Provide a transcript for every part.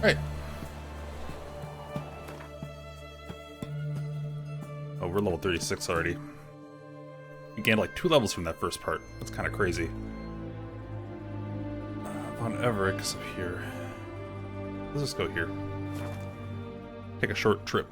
Right. Oh, we're level 36 already. We gained like 2 levels from that first part. That's kind of crazy. Von Everett's up here. Let's just go here. Take a short trip.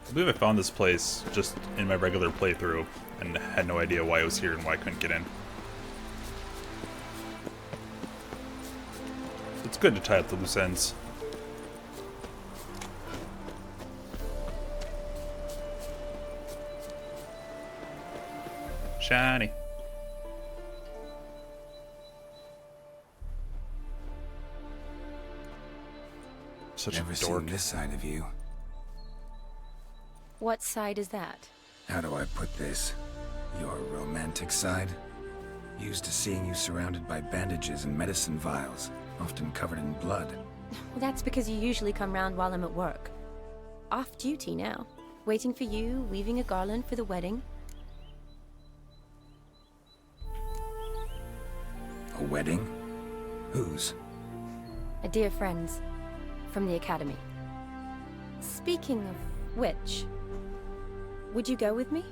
I believe I found this place just in my regular playthrough and had no idea why it was here and why I couldn't get in. It's good to tie up the loose ends. Shiny. Such Never a dork. seen this side of you. What side is that? How do I put this? Your romantic side? Used to seeing you surrounded by bandages and medicine vials, often covered in blood. Well, that's because you usually come round while I'm at work. Off duty now. Waiting for you, weaving a garland for the wedding. A wedding? Whose? A dear friend's. From the academy. Speaking of which, would you go with me?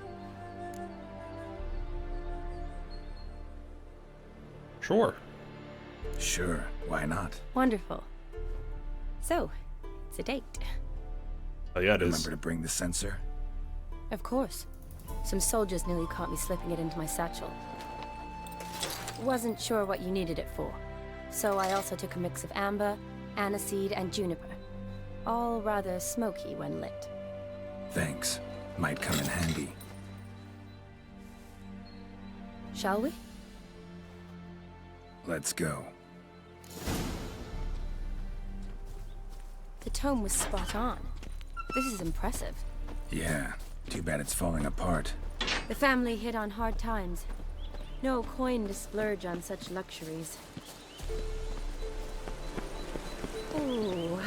Sure. Sure, why not? Wonderful. So, it's a date. Oh yeah, it is. Remember to bring the sensor? Of course. Some soldiers nearly caught me slipping it into my satchel. Wasn't sure what you needed it for, so I also took a mix of amber, aniseed, and juniper. All rather smoky when lit. Thanks. Might come in handy. Shall we? Let's go. The tome was spot on. This is impressive. Yeah, too bad it's falling apart. The family hit on hard times. No coin to splurge on such luxuries. Ooh,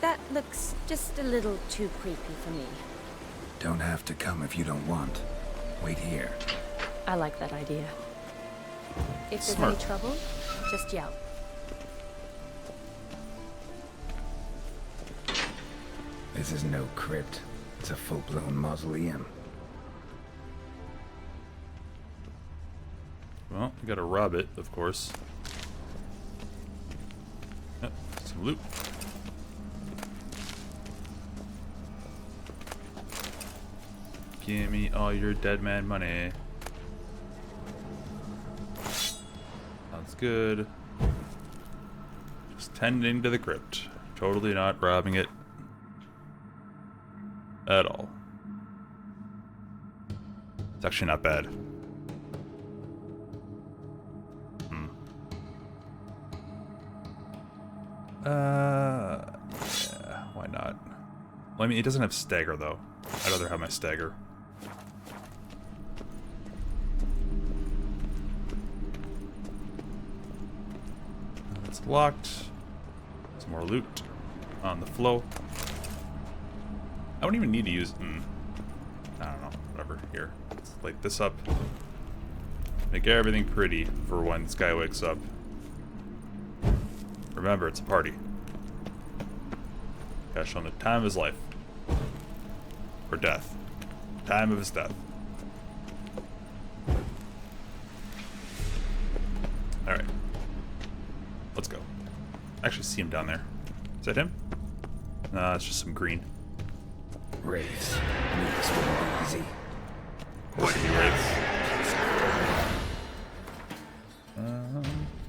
that looks just a little too creepy for me. Don't have to come if you don't want. Wait here. I like that idea. If there's Smart. any trouble, just yell. This is no crypt. It's a full-blown mausoleum. Well, we gotta rob it, of course. Yep, some loot. Give me all your dead man money. Sounds good. Just tending to the crypt. Totally not robbing it. At all. It's actually not bad. Yeah, why not? Well, I mean, it doesn't have stagger, though. I'd rather have my stagger. It's locked. Some more loot on the flow. I don't even need to use... I don't know. Whatever. Here. Let's light this up. Make everything pretty for when this guy wakes up. Remember, it's a party. Gotta show him the time of his life. Or death. Time of his death. Alright. Let's go. I actually see him down there. Is that him? Nah, it's just some green. Wraiths. Knew this wouldn't be easy. What are you wraiths?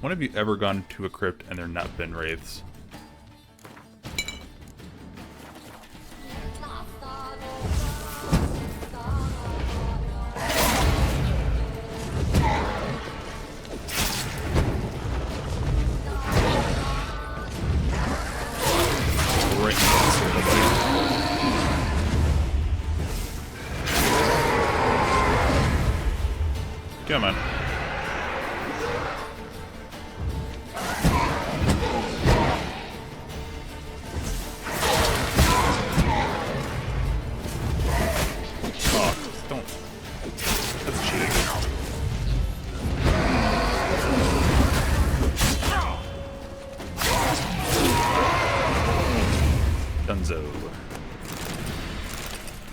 When have you ever gone to a crypt and there not been wraiths? Come on. Oh, don't. That's cheating. Dunzo.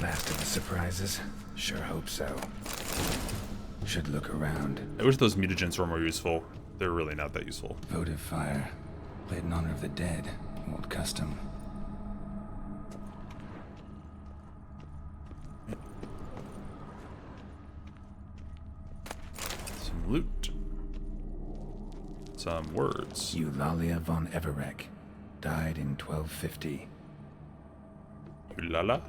Last of the surprises? Sure hope so. Should look around. I wish those mutagens were more useful. They're really not that useful. Votive fire. Lit in honor of the dead. Old custom. Some loot. Some words. Eulalia von Everek. Died in 1250. Ulala.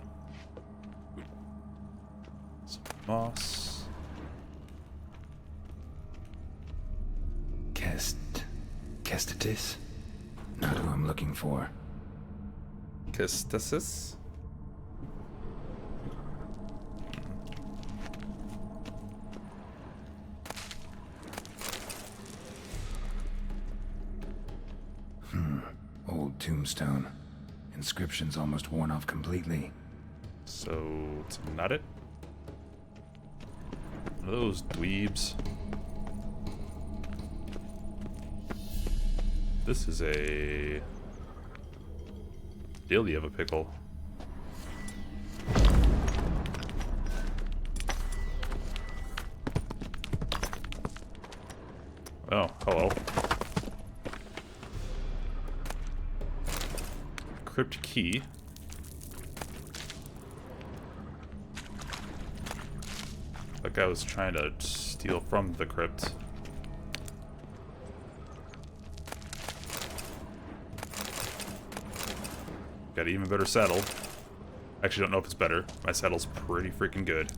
Some moss. Kestatis? Not who I'm looking for. Kestasis. Old tombstone. Inscription's almost worn off completely. So it's not it. One of those dweebs. This is a dilly of a pickle. Oh, hello. Crypt key. That guy was trying to steal from the crypt. Got an even better saddle. Actually, don't know if it's better. My saddle's pretty freaking good.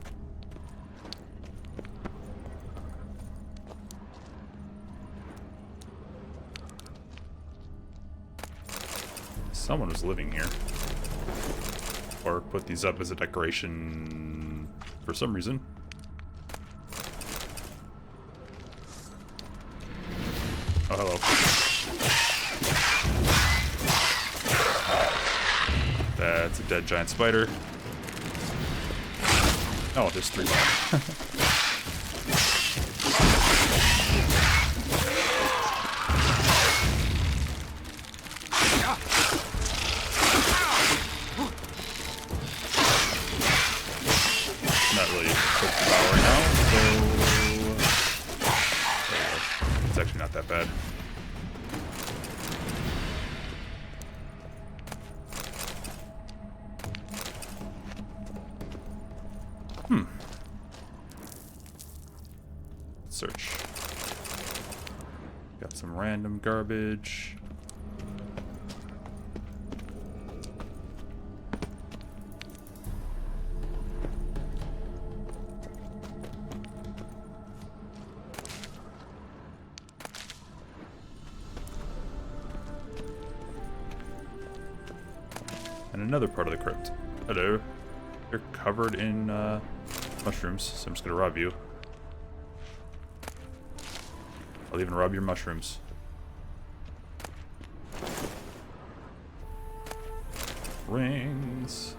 Someone was living here. Or put these up as a decoration for some reason. Oh, hello. That's a dead giant spider. Oh, there's 3 more. Not really quick power now, so it's actually not that bad. Search. Got some random garbage. And another part of the crypt. Hello. You're covered in mushrooms, so I'm just gonna rob you. I'll even rob your mushrooms. Rings.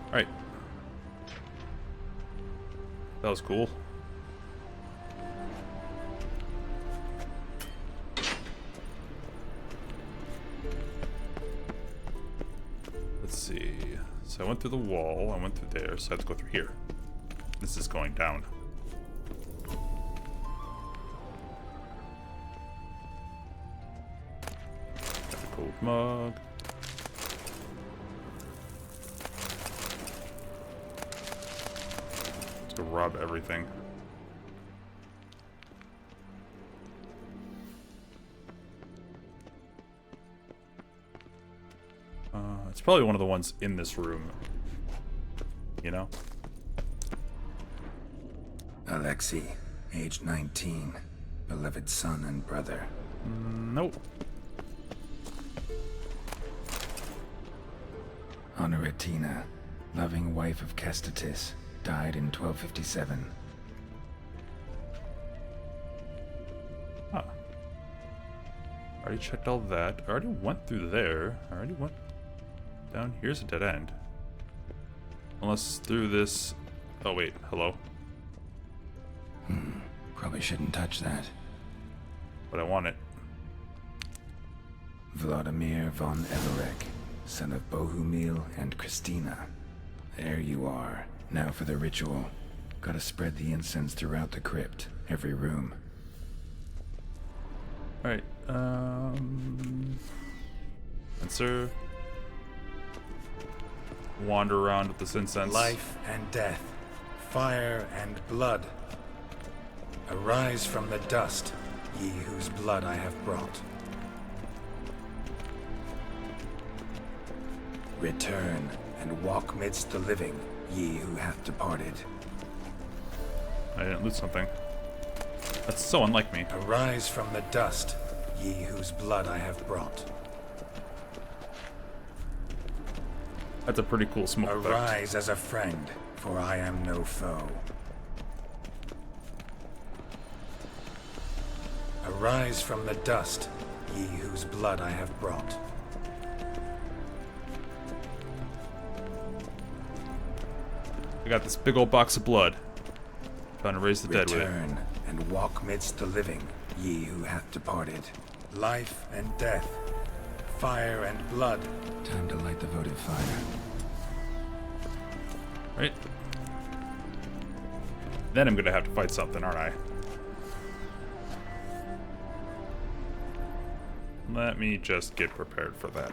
Alright. That was cool. Let's see. So I went through the wall, I went through there, so I have to go through here. This is going down. Got a gold mug. Let's go rob everything. It's probably one of the ones in this room. You know? Alexei, age 19, beloved son and brother. Nope. Honoratina, loving wife of Kestatis, died in 1257. Huh. Already checked all that. I already went through there. I already went down. Here's a dead end. Unless through this... Oh wait, hello. Probably shouldn't touch that. But I want it. Vladimir von Everek, son of Bohumil and Christina. There you are. Now for the ritual. Gotta spread the incense throughout the crypt, every room. Alright, Spencer. Wander around with this incense. Life and death, fire and blood. Arise from the dust, ye whose blood I have brought. Return and walk midst the living, ye who hath departed. I didn't loot something. That's so unlike me. Arise from the dust, ye whose blood I have brought. That's a pretty cool smoke effect. Arise as a friend, for I am no foe. Arise from the dust, ye whose blood I have brought. I got this big old box of blood. Trying to raise the dead with it. Return and walk midst the living, ye who hath departed. Life and death, fire and blood. Time to light the votive fire. Right? Then I'm gonna have to fight something, aren't I? Let me just get prepared for that.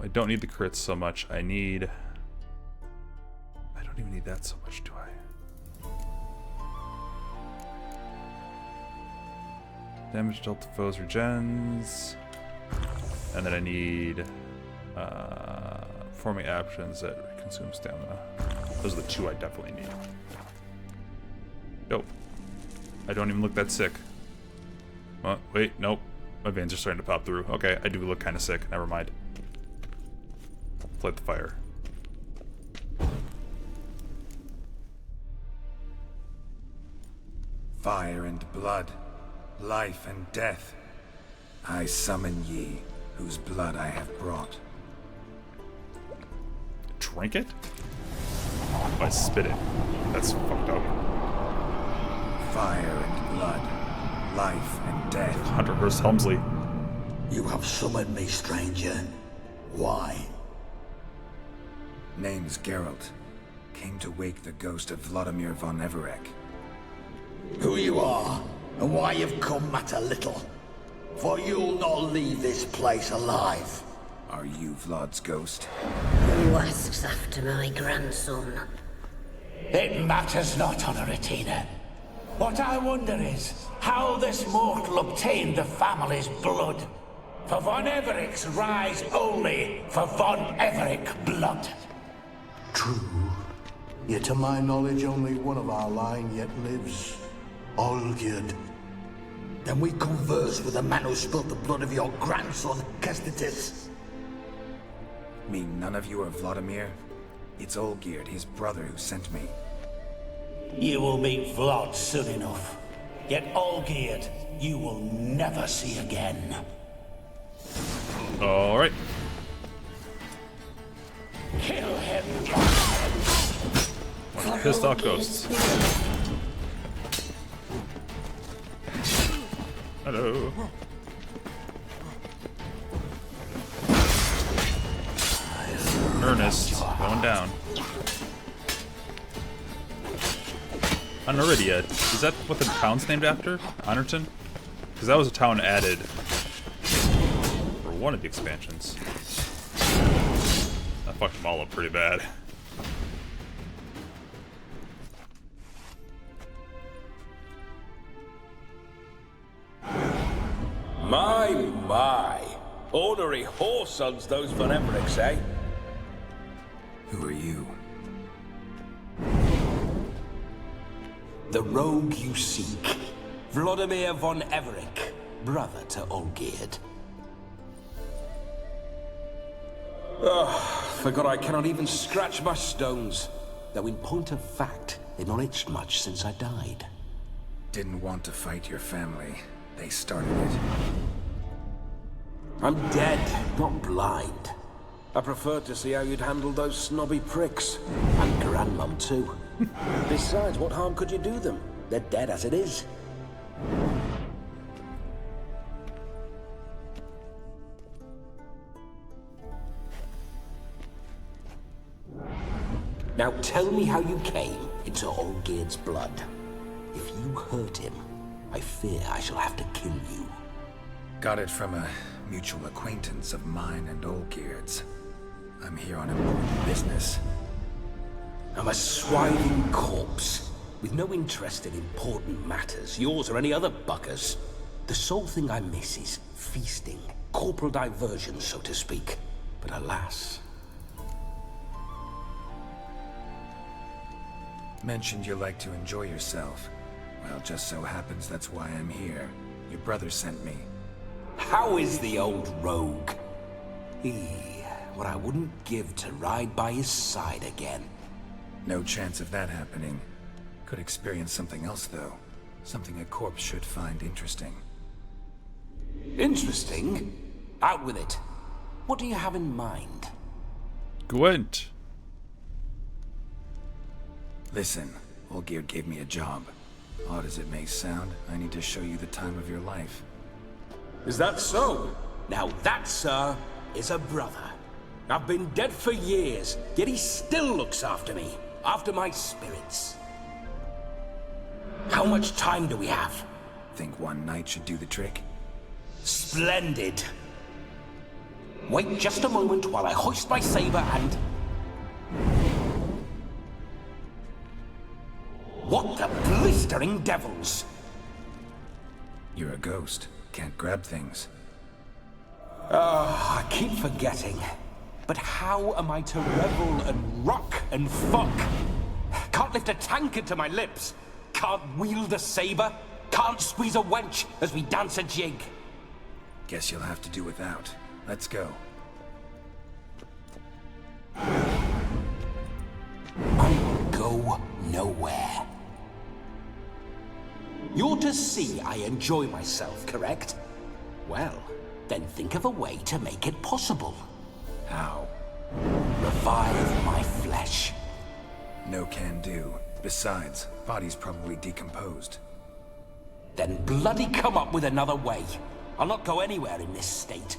I don't need the crits so much. I don't even need that so much, do I? Damage dealt to foes regens. And then I need forming actions that consume stamina. Those are the two I definitely need. Dope. I don't even look that sick. Oh, wait, nope. My veins are starting to pop through. Okay, I do look kind of sick. Never mind. Light the fire. Fire and blood, life and death. I summon ye, whose blood I have brought. Drink it? Oh, I spit it. That's fucked up. Fire and blood, life and death. Hunter Hearst Helmsley. You have summoned me, stranger. Why? Name's Geralt. Came to wake the ghost of Vladimir von Everek. Who you are, and why you've come matter little. For you'll not leave this place alive. Are you Vlad's ghost? Who asks after my grandson? It matters not, Honoratina. What I wonder is how this mortal obtained the family's blood. For von Everek's rise only for von Everek blood. True. Yet to my knowledge, only one of our line yet lives. Olgierd. Then we converse with the man who spilled the blood of your grandson, Kestatis. Mean none of you are Vladimir? It's Olgierd, his brother, who sent me. You will meet Vlad soon enough. Yet Olgierd, you will never see again. Alright. Kill him! Pissed off ghosts. Hello. Ernest, going down. Honoridia, is that what the town's named after? Honorton? Because that was a town added for one of the expansions. That fucked them all up pretty bad. My. Ornery whoresons those von Evereks, eh? Who are you? The rogue you seek. Vladimir von Everek, brother to Olgierd. forgot I cannot even scratch my stones. Though in point of fact, they've not itched much since I died. Didn't want to fight your family. They started it. I'm dead, not blind. I preferred to see how you'd handle those snobby pricks. And Grandmum, too. Besides, what harm could you do them? They're dead as it is. Now tell me how you came into Olgierd's blood. If you hurt him, I fear I shall have to kill you. Got it from a mutual acquaintance of mine and Olgierd's. I'm here on important business. I'm a swiving corpse, with no interest in important matters, yours or any other buggers. The sole thing I miss is feasting, corporal diversion, so to speak. But alas... Mentioned you like to enjoy yourself. Well, just so happens that's why I'm here. Your brother sent me. How is the old rogue? What I wouldn't give to ride by his side again. No chance of that happening. Could experience something else, though. Something a corpse should find interesting. Interesting? Out with it. What do you have in mind? Gwent. Listen, Olgierd gave me a job. Odd as it may sound, I need to show you the time of your life. Is that so? Now that, sir, is a brother. I've been dead for years, yet he still looks after me, after my spirits. How much time do we have? Think one night should do the trick? Splendid. Wait just a moment while I hoist my saber and... What the blistering devils! You're a ghost. Can't grab things. I keep forgetting. But how am I to revel and rock and fuck? Can't lift a tankard to my lips. Can't wield a saber. Can't squeeze a wench as we dance a jig. Guess you'll have to do without. Let's go. I will go nowhere. You're to see I enjoy myself, correct? Well, then think of a way to make it possible. How? Revive my flesh. No can do. Besides, body's probably decomposed. Then bloody come up with another way. I'll not go anywhere in this state.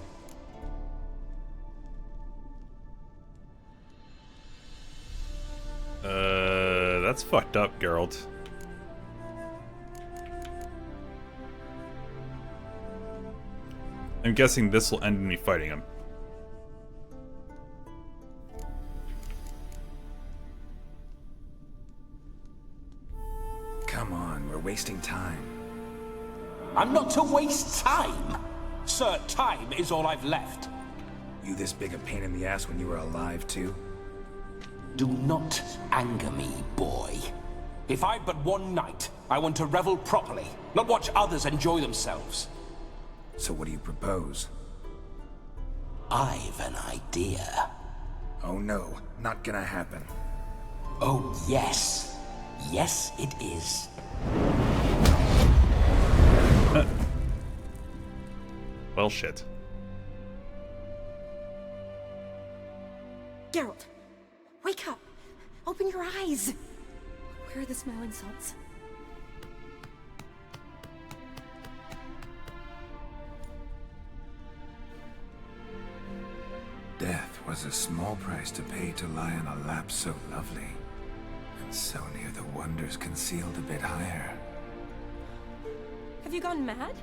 That's fucked up, Geralt. I'm guessing this will end in me fighting him. Come on, we're wasting time. I'm not to waste time. Sir, time is all I've left. You this big a pain in the ass when you were alive, too? Do not anger me, boy. If I've but one night, I want to revel properly, not watch others enjoy themselves. So what do you propose? I've an idea. Oh no, not gonna happen. Oh yes. Yes, it is. Well, shit. Geralt, wake up! Open your eyes! Where are the smiling salts? Death was a small price to pay to lie on a lap so lovely, and so near the wonders concealed a bit higher. Have you gone mad?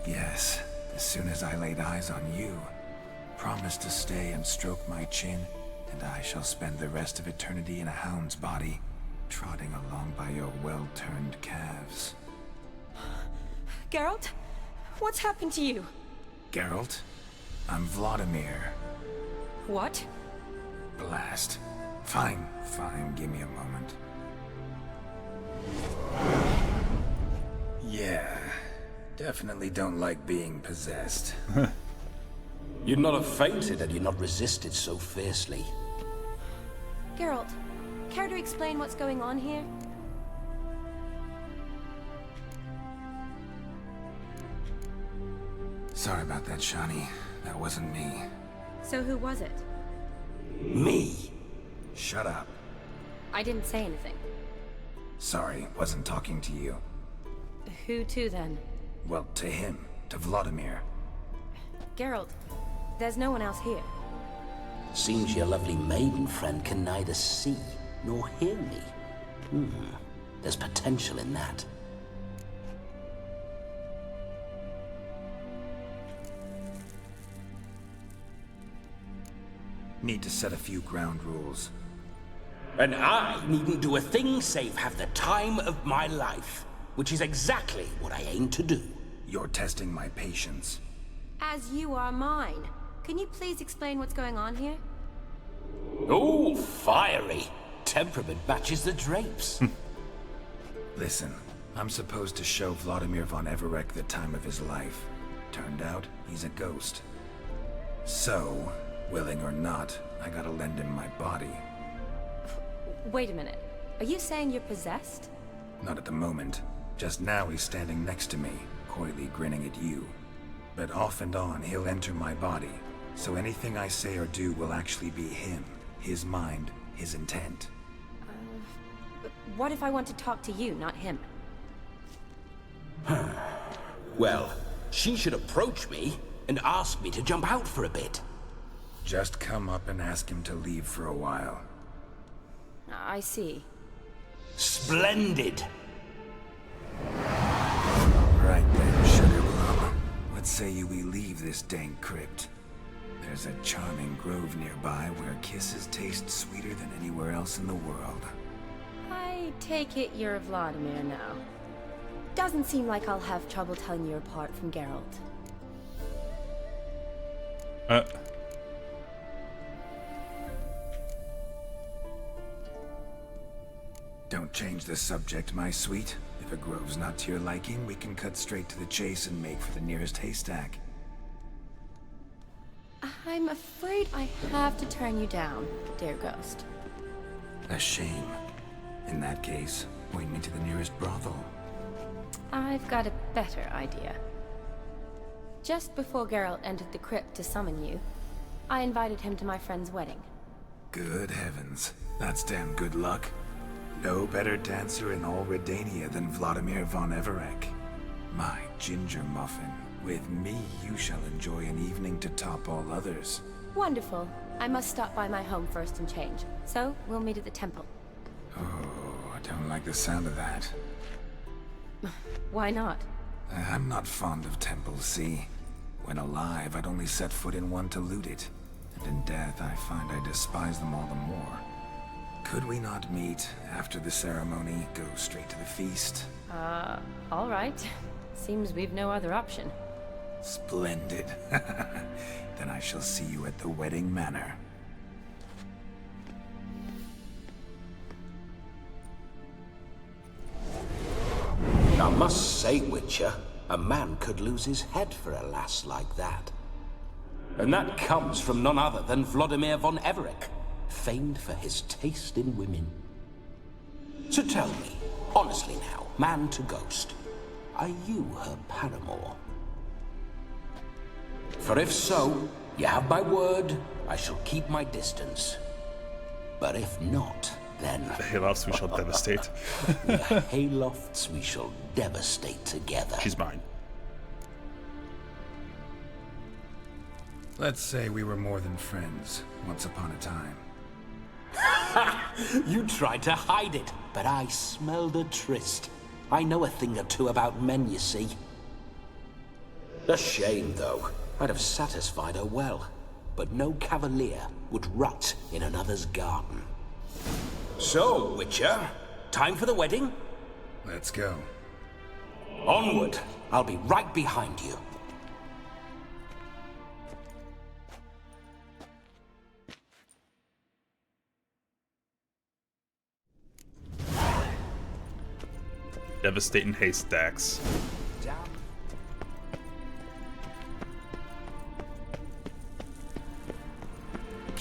Yes, as soon as I laid eyes on you, promised to stay and stroke my chin, and I shall spend the rest of eternity in a hound's body, trotting along by your well-turned calves. Geralt, what's happened to you? Geralt, I'm Vladimir. What? Blast. Fine, give me a moment. Yeah, definitely don't like being possessed. You'd not have fainted had you not resisted so fiercely. Geralt, care to explain what's going on here? Sorry about that, Shani. That wasn't me. So who was it? Me? Shut up. I didn't say anything. Sorry, wasn't talking to you. Who to then? Well, to him. To Vladimir. Geralt, there's no one else here. Seems your lovely maiden friend can neither see nor hear me. There's potential in that. Need to set a few ground rules. And I needn't do a thing save have the time of my life, which is exactly what I aim to do. You're testing my patience. As you are mine. Can you please explain what's going on here? Oh, fiery. Temperament matches the drapes. Listen, I'm supposed to show Vladimir von Everec the time of his life. Turned out, he's a ghost. So, willing or not, I gotta lend him my body. Wait a minute. Are you saying you're possessed? Not at the moment. Just now he's standing next to me, coyly grinning at you. But off and on, he'll enter my body. So anything I say or do will actually be him. His mind, his intent. But what if I want to talk to you, not him? Well, she should approach me and ask me to jump out for a bit. Just come up and ask him to leave for a while. I see. Splendid. Right then, Sugar Plum. What say you we leave this dank crypt? There's a charming grove nearby where kisses taste sweeter than anywhere else in the world. I take it you're Vladimir now. Doesn't seem like I'll have trouble telling you apart from Geralt. Don't change the subject, my sweet. If a grove's not to your liking, we can cut straight to the chase and make for the nearest haystack. I'm afraid I have to turn you down, dear ghost. A shame. In that case, point me to the nearest brothel. I've got a better idea. Just before Geralt entered the crypt to summon you, I invited him to my friend's wedding. Good heavens. That's damn good luck. No better dancer in all Redania than Vladimir von Everec. My ginger muffin. With me, you shall enjoy an evening to top all others. Wonderful. I must stop by my home first and change. So, we'll meet at the temple. Oh, I don't like the sound of that. Why not? I'm not fond of temples, see? When alive, I'd only set foot in one to loot it. And in death, I find I despise them all the more. Could we not meet after the ceremony, go straight to the feast? All right. Seems we've no other option. Splendid. Then I shall see you at the wedding manor. I must say, Witcher, a man could lose his head for a lass like that. And that comes from none other than Vladimir von Everec, famed for his taste in women. So tell me, honestly now, man to ghost, are you her paramour? For if so, you have my word, I shall keep my distance. But if not, then... The Haylofts we shall devastate. The Haylofts we shall devastate together. She's mine. Let's say we were more than friends, once upon a time. You tried to hide it, but I smelled a tryst. I know a thing or two about men, you see. A shame, though. I'd have satisfied her well, but no cavalier would rot in another's garden. So, Witcher, time for the wedding? Let's go. Onward! I'll be right behind you. Devastating haystacks.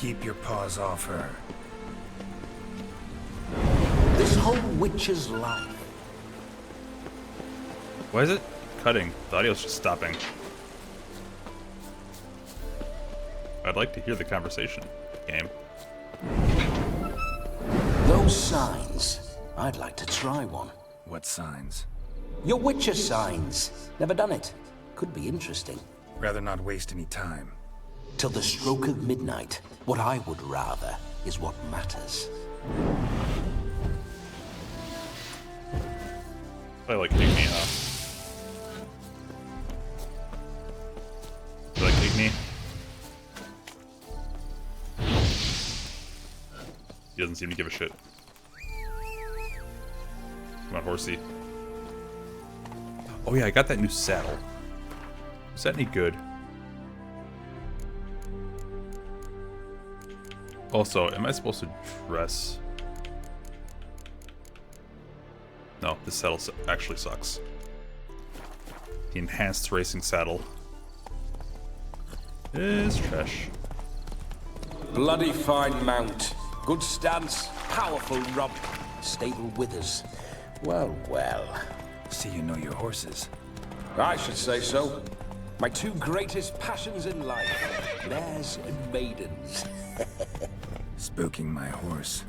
Keep your paws off her. This whole witcher's life. Why is it cutting? The audio's just stopping. I'd like to hear the conversation, game. Those signs. I'd like to try one. What signs? Your witcher signs. Never done it. Could be interesting. Rather not waste any time. Till the stroke of midnight. What I would rather is what matters. I like kick me, huh? You like kick me? He doesn't seem to give a shit. Come on, horsey. Oh yeah, I got that new saddle. Is that any good? Also, am I supposed to dress? No, this saddle actually sucks. The enhanced racing saddle is trash. Bloody fine mount. Good stance, powerful rump, stable withers. Well, well. See you know your horses. I should say so. My two greatest passions in life. Mares and maidens. Spooking my horse.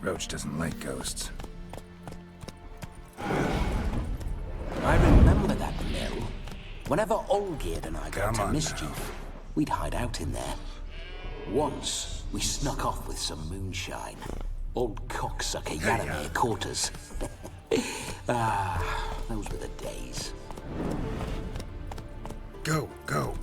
Roach doesn't like ghosts. I remember that mill. Whenever Olgerd and I got Come to on mischief, now. we'd hide out in there. Once, we snuck off with some moonshine. Old cocksucker Yaramir caught us. Those were the days. Go, go.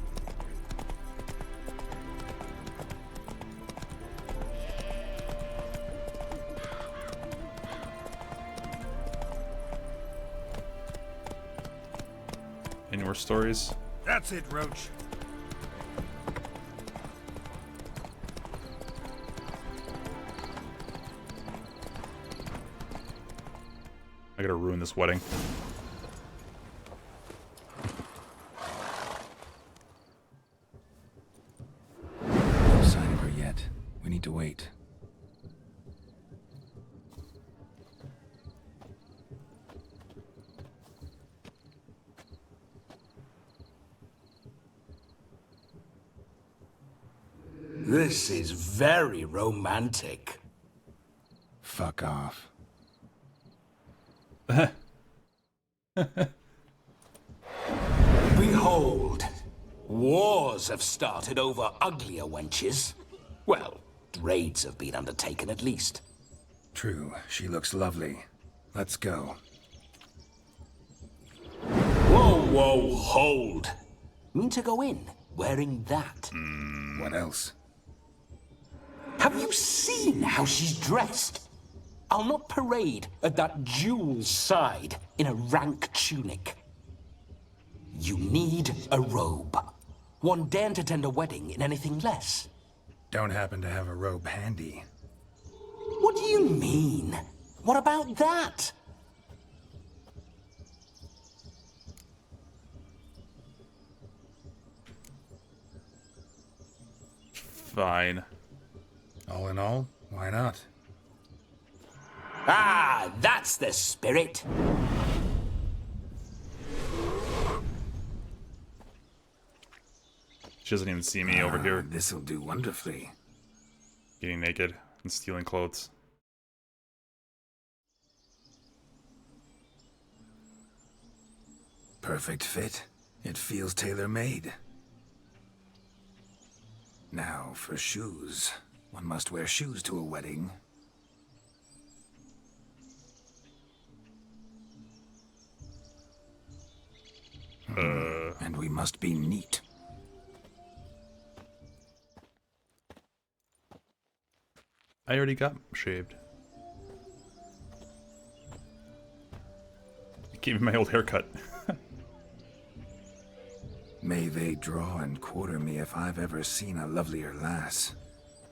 Any more stories? That's it, Roach. I gotta ruin this wedding. No sign of her yet. We need to wait. This is very romantic. Fuck off. Behold, wars have started over uglier wenches. Well, raids have been undertaken at least. True, she looks lovely. Let's go. Whoa, whoa, hold. Mean to go in, wearing that? What else? Have you seen how she's dressed? I'll not parade at that jewel's side in a rank tunic. You need a robe. One daren't attend a wedding in anything less. Don't happen to have a robe handy. What do you mean? What about that? Fine. All in all, why not? Ah, that's the spirit. She doesn't even see me over here This'll do wonderfully. getting naked and stealing clothes. Perfect fit. It feels tailor-made. Now, for shoes. One must wear shoes to a wedding. And we must be neat. I already got shaved. You gave me my old haircut. May they draw and quarter me if I've ever seen a lovelier lass.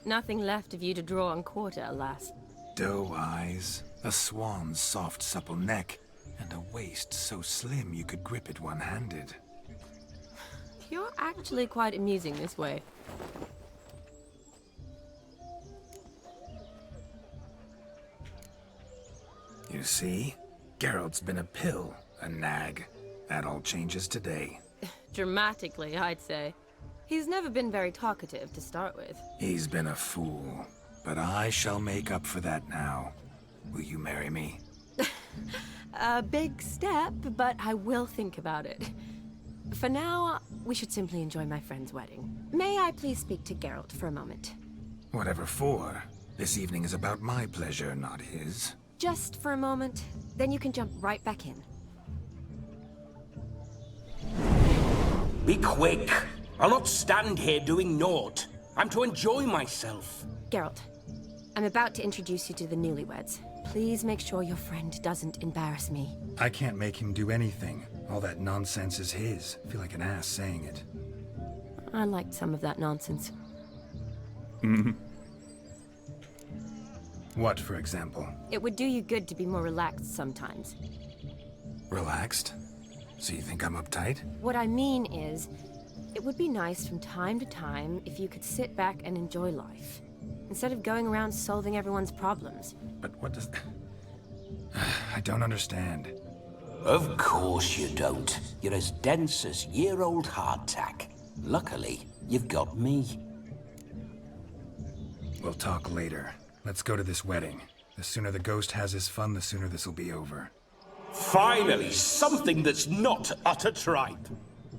Nothing left of you to draw and quarter, alas. Doe eyes, a swan's soft supple neck, and a waist so slim you could grip it one-handed. You're actually quite amusing this way. You see? Geralt's been a pill, a nag. That all changes today. Dramatically, I'd say. He's never been very talkative to start with. He's been a fool, but I shall make up for that now. Will you marry me? A big step, but I will think about it. For now, we should simply enjoy my friend's wedding. May I please speak to Geralt for a moment? Whatever for. This evening is about my pleasure, not his. Just for a moment, then you can jump right back in. Be quick. I'll not stand here doing naught. I'm to enjoy myself. Geralt, I'm about to introduce you to the newlyweds. Please make sure your friend doesn't embarrass me. I can't make him do anything. All that nonsense is his. I feel like an ass saying it. I liked some of that nonsense. What, for example? It would do you good to be more relaxed sometimes. Relaxed? So you think I'm uptight? What I mean is, it would be nice from time to time if you could sit back and enjoy life, instead of going around solving everyone's problems. But what does... I don't understand. Of course you don't. You're as dense as year-old hardtack. Luckily, you've got me. We'll talk later. Let's go to this wedding. The sooner the ghost has his fun, the sooner this'll be over. Finally, something that's not utter tripe.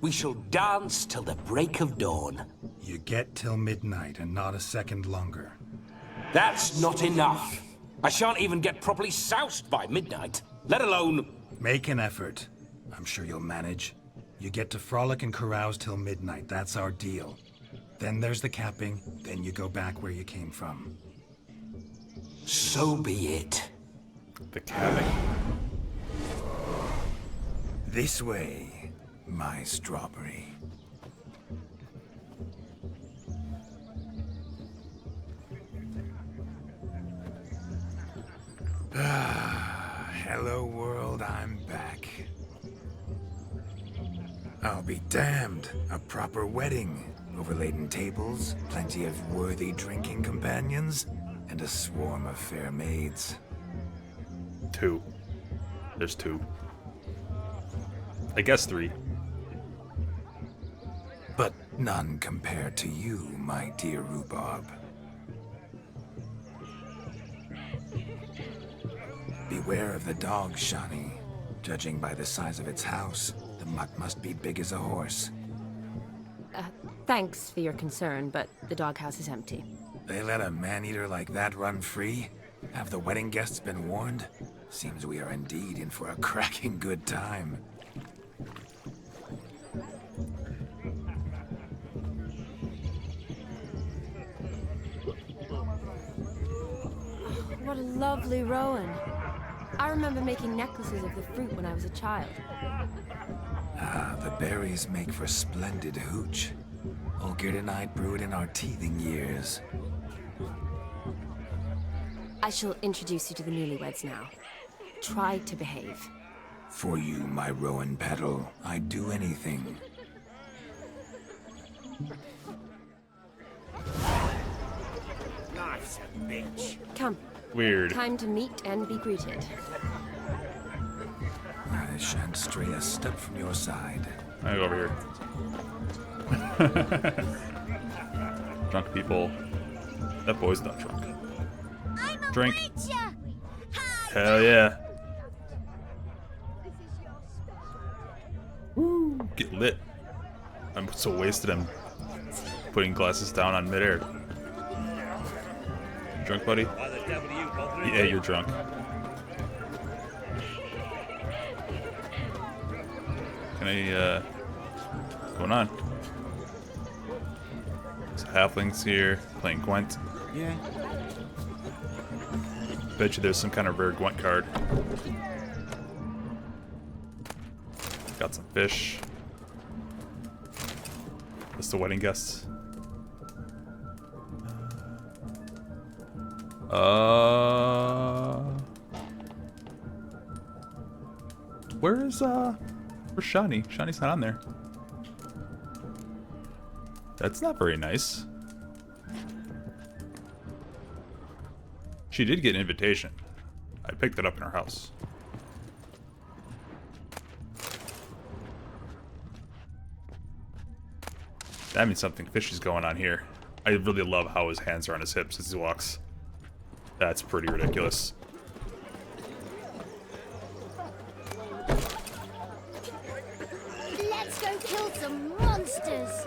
We shall dance till the break of dawn. You get till midnight and not a second longer. That's not enough. I shan't even get properly soused by midnight, let alone... Make an effort. I'm sure you'll manage. You get to frolic and carouse till midnight. That's our deal. Then there's the capping, then you go back where you came from. So be it. The cabin. This way, my strawberry. Hello world, I'm back. I'll be damned. A proper wedding. Overladen tables, plenty of worthy drinking companions, and a swarm of fair maids. 2. There's 2. I guess 3. But none compared to you, my dear rhubarb. Beware of the dog, Shani. Judging by the size of its house, the mutt must be big as a horse. Thanks for your concern, but the doghouse is empty. They let a man-eater like that run free? Have the wedding guests been warned? Seems we are indeed in for a cracking good time. What a lovely rowan. I remember making necklaces of the fruit when I was a child. Ah, the berries make for splendid hooch. Olgerd and I brewed in our teething years. I shall introduce you to the newlyweds now. Try to behave. For you, my rowan petal, I'd do anything. Nice bitch. Come. Weird. Time to meet and be greeted. I shan't stray a step from your side. I go over here. Drunk people. That boy's not drunk. Drink. Hell yeah. Woo, get lit. I'm so wasted I'm putting glasses down on midair. Drunk, buddy? Yeah, you're drunk. Can I, what's going on? There's halflings here playing Gwent. Yeah. Bet you there's some kind of rare Gwent card. Got some fish. That's the wedding guests. Where's Shani? Shani's not on there. That's not very nice. She did get an invitation. I picked it up in our house. That means something fishy's going on here. I really love how his hands are on his hips as he walks. That's pretty ridiculous. Let's go kill some monsters.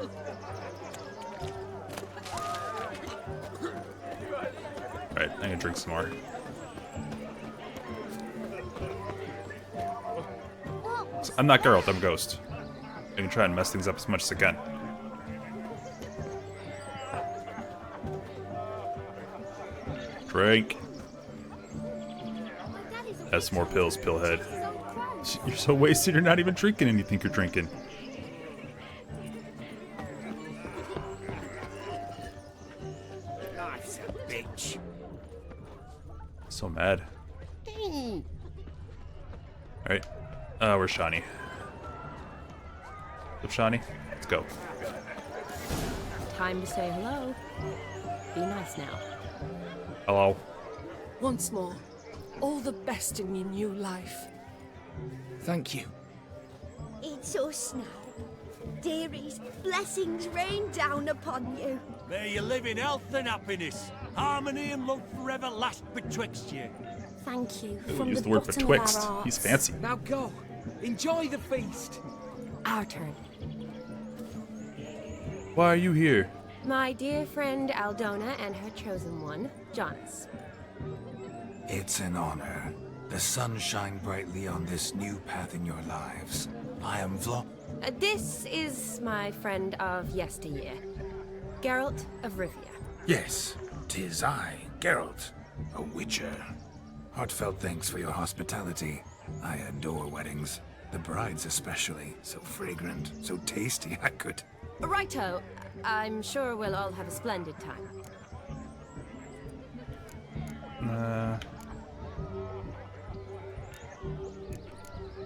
Alright, I'm gonna drink some more. I'm not Geralt, I'm Ghost. I can try and mess things up as much as I can. Drink. Have some more pills, pillhead. You're so wasted, you're not even drinking and you think you're drinking. Life's a bitch. So mad. Alright. Where's Shani? What's up, Shani? Let's go. Time to say hello. Be nice now. Hello. Once more, all the best in your new life. Thank you. It's us now. Dearies, blessings rain down upon you. May you live in health and happiness. Harmony and love forever last betwixt you. Thank you Ooh, from use the the word bottom betwixt. of our hearts. He's fancy. Now go. Enjoy the feast. Our turn. Why are you here? My dear friend Aldona and her chosen one, Jonas. It's an honor. The sun shine brightly on this new path in your lives. I am This is my friend of yesteryear, Geralt of Rivia. Yes, 'tis I, Geralt, a witcher. Heartfelt thanks for your hospitality. I adore weddings. The brides especially. So fragrant, so tasty, I could... Righto. I'm sure we'll all have a splendid time.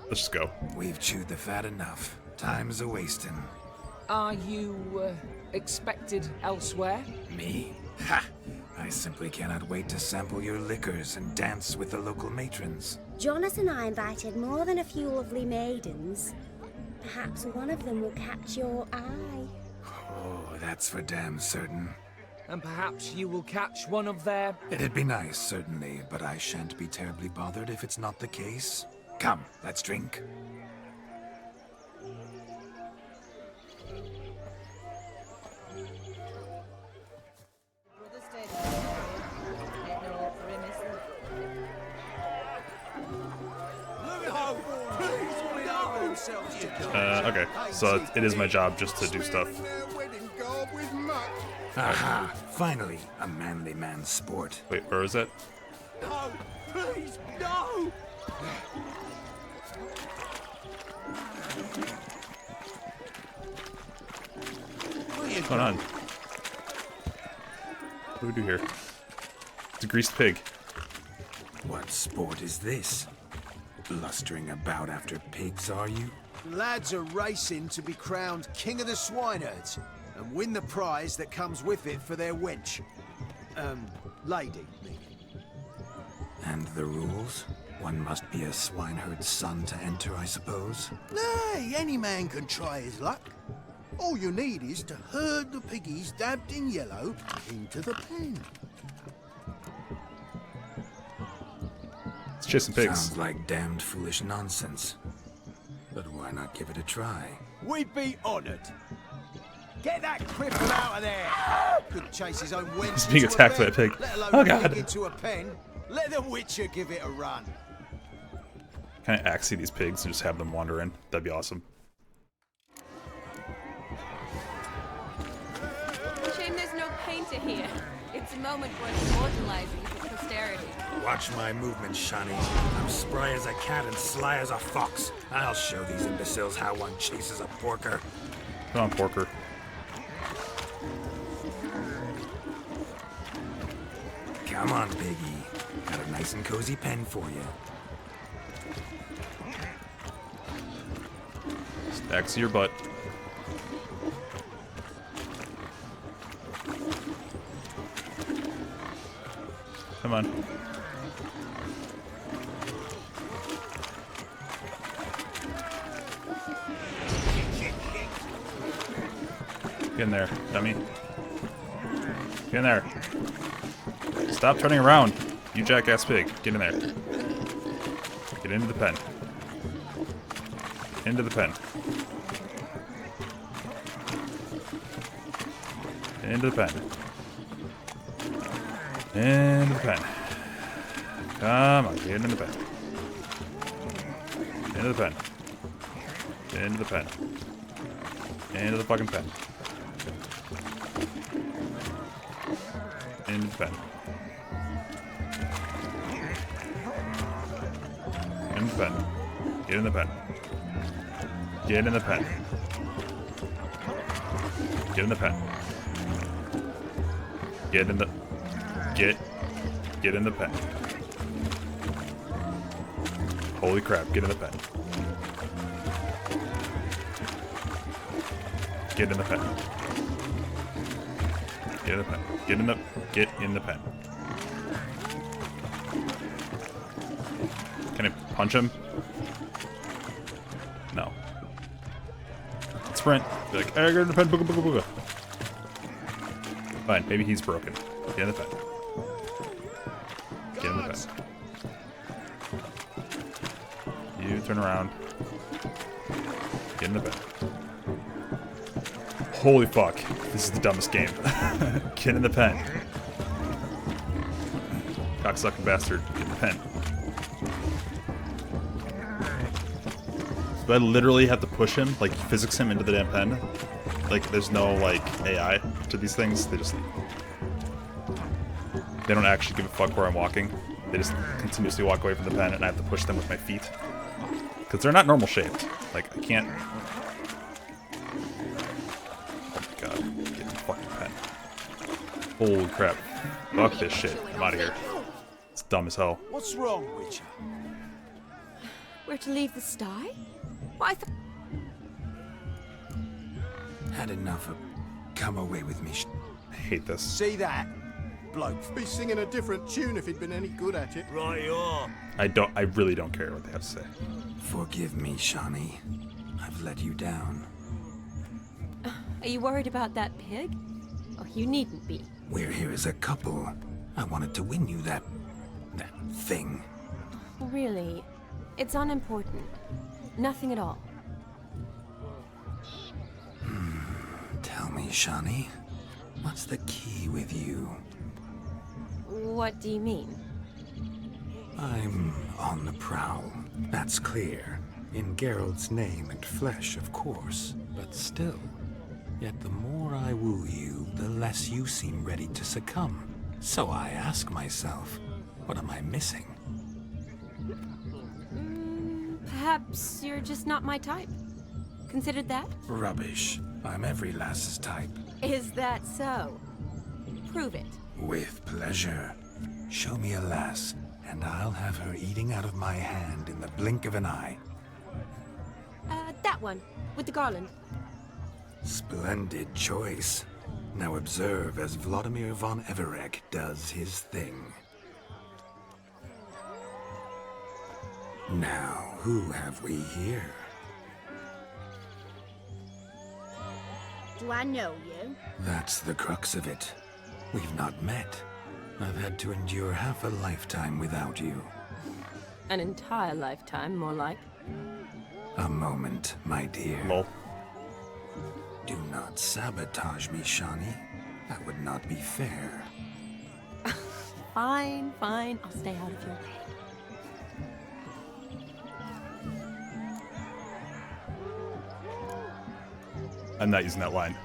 Let's just go. We've chewed the fat enough. Time's a-wasting. Are you expected elsewhere? Me? Ha! I simply cannot wait to sample your liquors and dance with the local matrons. Jonas and I invited more than a few lovely maidens. Perhaps one of them will catch your eye. Oh, that's for damn certain. And perhaps you will catch one of their... It'd be nice, certainly, but I shan't be terribly bothered if it's not the case. Come, let's drink. Okay, so it is my job just to do stuff. Aha! Finally, a manly man's sport. Wait, where is it? No, please, no! What's going on? What do we do here? It's a greased pig. What sport is this? Blustering about after pigs, are you? Lads are racing to be crowned King of the Swineherds and win the prize that comes with it for their wench. Lady, meaning. And the rules? One must be a swineherd's son to enter, I suppose? Nay, any man can try his luck. All you need is to herd the piggies dabbed in yellow into the pen. Let's chase some pigs. Sounds like damned foolish nonsense. But why not give it a try? We'd be honoured. Get that cripple out of there! Could chase his own wench He's being into attacked by a a pen, pig. let alone Oh, pig God. into a pen. Let the Witcher give it a run. Can I axie these pigs and just have them wander in? That'd be awesome. Shame there's no painter here. It's a moment worth immortalizing for posterity. Watch my movements, Shani. I'm spry as a cat and sly as a fox. I'll show these imbeciles how one chases a porker. Come on, porker. Come on, piggy. Got a nice and cozy pen for you. Just axie your butt. Come on. Get in there, dummy. Get in there. Stop turning around, you jackass pig. Get in there. Get into the pen. Into the pen. Into the pen. Into the pen. Come on, get into the pen. Into the pen. Into the pen. Into the fucking pen. Into the pen. In the pen. Get in the pen. Get in the pen. Get in the pen. Get in the... Get in the pen. Holy crap, get in the pen. Get in the pen. Get in the pen. Get in the... Get in the pen. Can I punch him? No. Sprint. Be like, hey, get in the pen. Booga, booga, booga. Fine, maybe he's broken. Get in the pen. Get in the pen. You turn around. Get in the pen. Holy fuck. This is the dumbest game. Get in the pen. Cocksucking bastard. Get in the pen. Do I literally have to push him? Like, physics him into the damn pen? Like, there's no, like, AI to these things. They just... They don't actually give a fuck where I'm walking. They just continuously walk away from the pen, and I have to push them with my feet. Because they're not normal shaped. Like, I can't... Oh my god. Get in the fucking pen. Holy crap. Fuck this shit. I'm out of here. It's dumb as hell. What's wrong, Witcher? We're to leave the sty? Why? Had enough of... Come away with me. I hate this. See that? Bloke be singing a different tune if he'd been any good at it. Right you are. I really don't care what they have to say. Forgive me, Shani. I've let you down. Are you worried about that pig? Oh, you needn't be. We're here as a couple. I wanted to win you that thing. Really? It's unimportant. Nothing at all. Tell me, Shani, what's the key with you? What do you mean? I'm on the prowl. That's clear. In Geralt's name and flesh, of course. But still. Yet the more I woo you, the less you seem ready to succumb. So I ask myself, what am I missing? Perhaps you're just not my type. Considered that? Rubbish. I'm every lass's type. Is that so? Prove it. With pleasure. Show me a lass, and I'll have her eating out of my hand in the blink of an eye. That one, with the garland. Splendid choice. Now observe as Vladimir von Everek does his thing. Now, who have we here? Do I know you? That's the crux of it. We've not met. I've had to endure half a lifetime without you. An entire lifetime, more like. A moment, my dear. Lol. Do not sabotage me, Shani. That would not be fair. Fine, fine. I'll stay out of your way. I'm not using that line.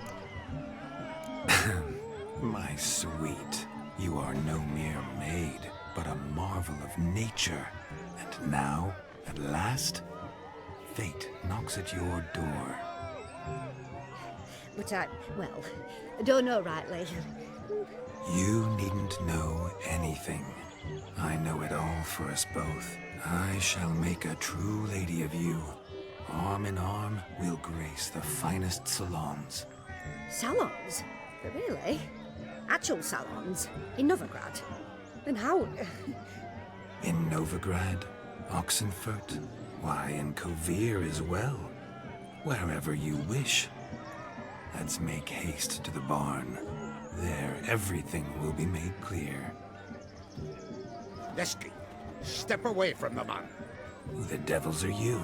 My sweet, you are no mere maid, but a marvel of nature. And now, at last, fate knocks at your door. But I don't know rightly. You needn't know anything. I know it all for us both. I shall make a true lady of you. Arm in arm, we'll grace the finest salons. Salons? Really? Actual salons? In Novigrad? Then how... In Novigrad, Oxenfurt, why, in Kovir as well. Wherever you wish. Let's make haste to the barn. There, everything will be made clear. Lesky, step away from the man. Who the devils are you?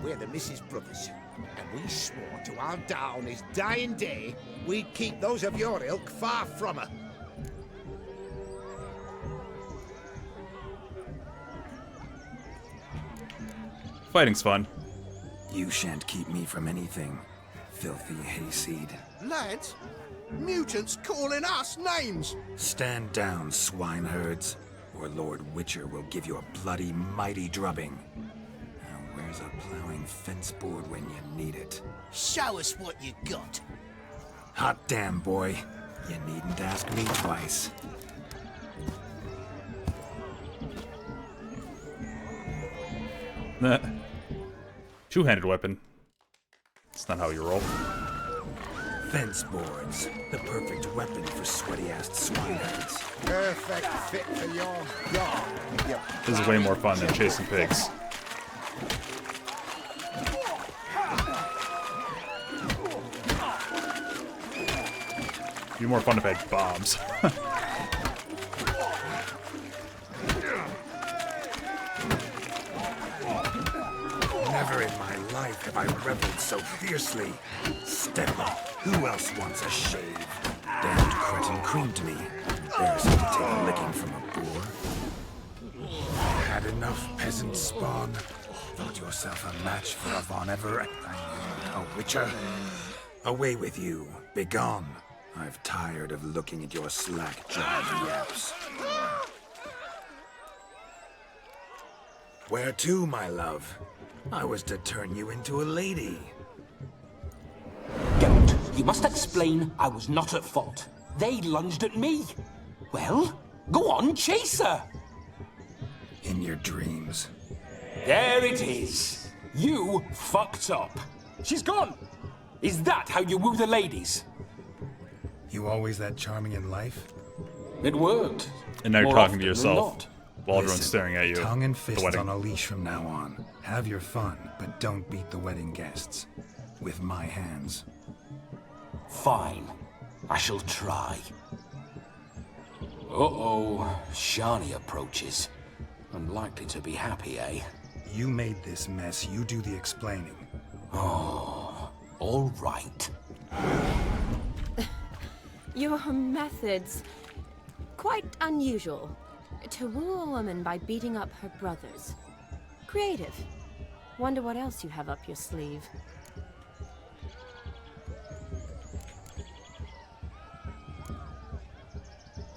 We're the Mrs. Brothers, and we swore to our down his dying day we'd keep those of your ilk far from her. Fighting's fun. You shan't keep me from anything, filthy hayseed. Lads, mutants calling us names. Stand down, swineherds, or Lord Witcher will give you a bloody mighty drubbing. Now where's a plowing fence board when you need it? Show us what you got. Hot damn, boy. You needn't ask me twice. Two-handed weapon. That's not how you roll. Fence boards. The perfect weapon for sweaty-assed swineherds. Perfect fit for your dog. This is way more fun than chasing pigs. It'd be more fun if I had bombs. Never in my life have I reveled so fiercely. Step up. Who else wants a shave? Damned cretin creamed me. Embarrassing to take a licking from a boor. Had enough, peasant spawn. Thought yourself a match for a Von Everett. A Witcher. Away with you. Begone. I've tired of looking at your slack-jawed yaps. Where to, my love? I was to turn you into a lady. Geralt, you must explain I was not at fault. They lunged at me. Well, go on, chase her. In your dreams. There it is. You fucked up. She's gone. Is that how you woo the ladies? You always that charming in life? It worked. And now you're More talking often to than yourself not. while everyone's Listen, staring at you. Tongue and at fists the wedding. on a leash from now on. Have your fun, but don't beat the wedding guests. With my hands. Fine. I shall try. Uh-oh. Shani approaches. Unlikely to be happy, eh? You made this mess. You do the explaining. Oh, all right. Your methods, quite unusual. To woo a woman by beating up her brothers. Creative. Wonder what else you have up your sleeve.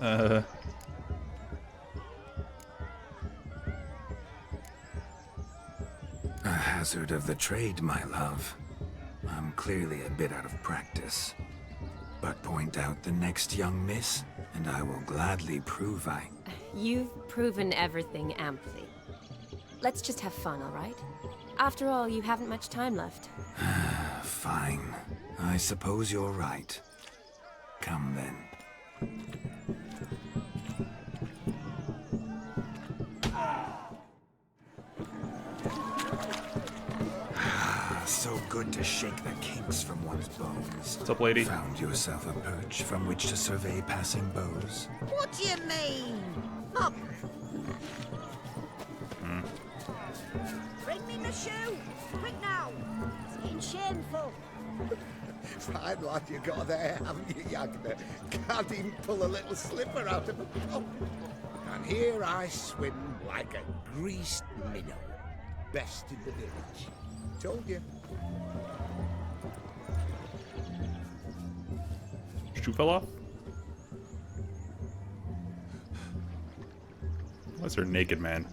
A hazard of the trade, my love. I'm clearly a bit out of practice. But point out the next young miss, and I will gladly prove I... You've proven everything amply. Let's just have fun, all right? After all, you haven't much time left. Fine. I suppose you're right. Come then. So good to shake the kinks from one's bones. What's up, lady? Found yourself a perch from which to survey passing bows. What do you mean? Up. Bring me the shoe! Quick now! It's getting shameful. Fine lad you got there, haven't you, Yagna? Can't even pull a little slipper out of a pump. And here I swim like a greased minnow. Best in the village. Told you. Shoe fell off? What's her naked man?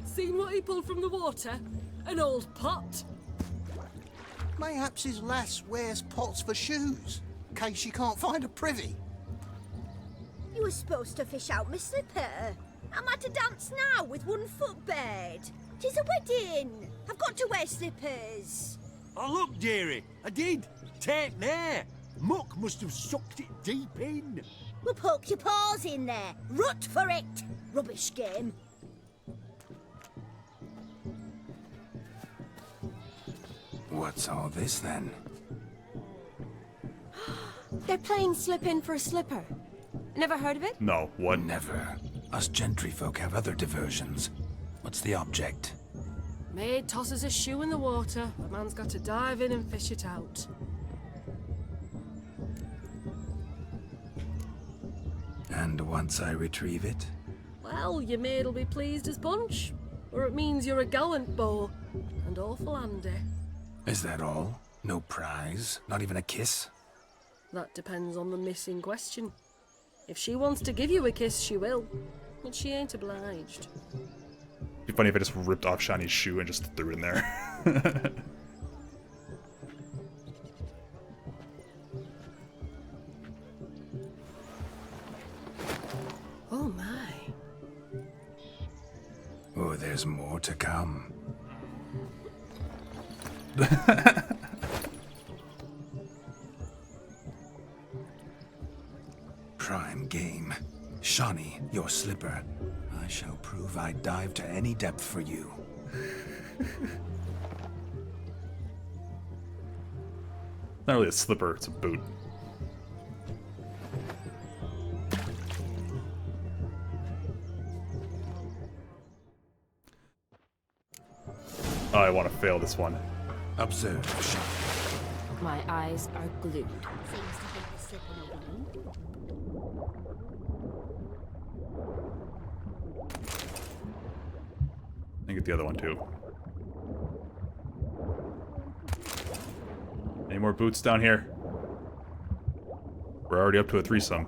Seen what he pulled from the water? An old pot? Mayhaps his lass wears pots for shoes, in case she can't find a privy. You were supposed to fish out my slipper. I'm at a dance now with one foot bared. 'Tis a wedding. I've got to wear slippers. Oh, look, dearie, I did. Take there. Muck must have sucked it deep in. Well, poke your paws in there. Rut for it. Rubbish game. What's all this then? They're playing slip in for a slipper. Never heard of it? No, what? Never. Us gentry folk have other diversions. What's the object? Maid tosses a shoe in the water. A man's got to dive in and fish it out. And once I retrieve it? Well, your maid'll be pleased as punch. Or it means you're a gallant beau. And awful handy. Is that all? No prize? Not even a kiss? That depends on the miss in question. If she wants to give you a kiss, she will. But she ain't obliged. It'd be funny if I just ripped off Shani's shoe and just threw it in there. Oh my. Oh, there's more to come. Prime game. Shani, your slipper. I shall prove I'd dive to any depth for you. Not really a slipper, it's a boot. Oh, I want to fail this one. Observe, Shani. My eyes are glued. I get the other one too. Any more boots down here? We're already up to a threesome.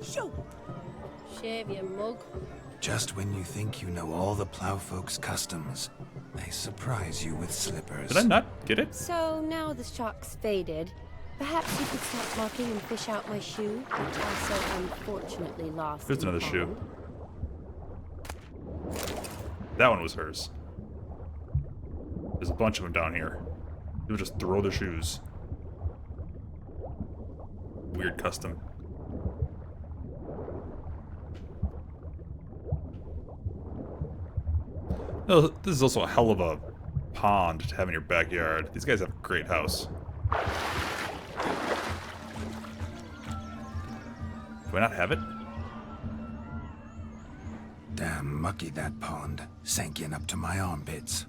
Shoot! Shave your mug. Just when you think you know all the plowfolk's customs, they surprise you with slippers. Did I not get it? So now the shock's faded. Perhaps you could stop mocking and fish out my shoe, which I so unfortunately lost. There's another shoe. That one was hers. There's a bunch of them down here. People just throw their shoes. Weird custom. Oh, this is also a hell of a pond to have in your backyard. These guys have a great house. Do I not have it? Damn mucky, that pond. Sank in up to my armpits.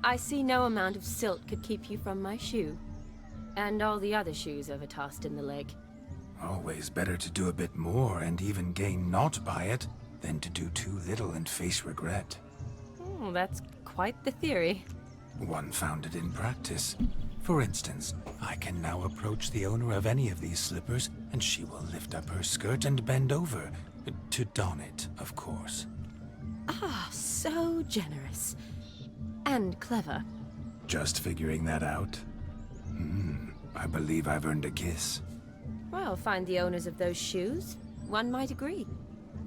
I see no amount of silt could keep you from my shoe. And all the other shoes overtossed in the lake. Always better to do a bit more and even gain naught by it than to do too little and face regret. Oh, that's quite the theory. One founded in practice. For instance, I can now approach the owner of any of these slippers, and she will lift up her skirt and bend over. To don it, of course. Ah, so generous. And clever. Just figuring that out? I believe I've earned a kiss. Well, find the owners of those shoes. One might agree.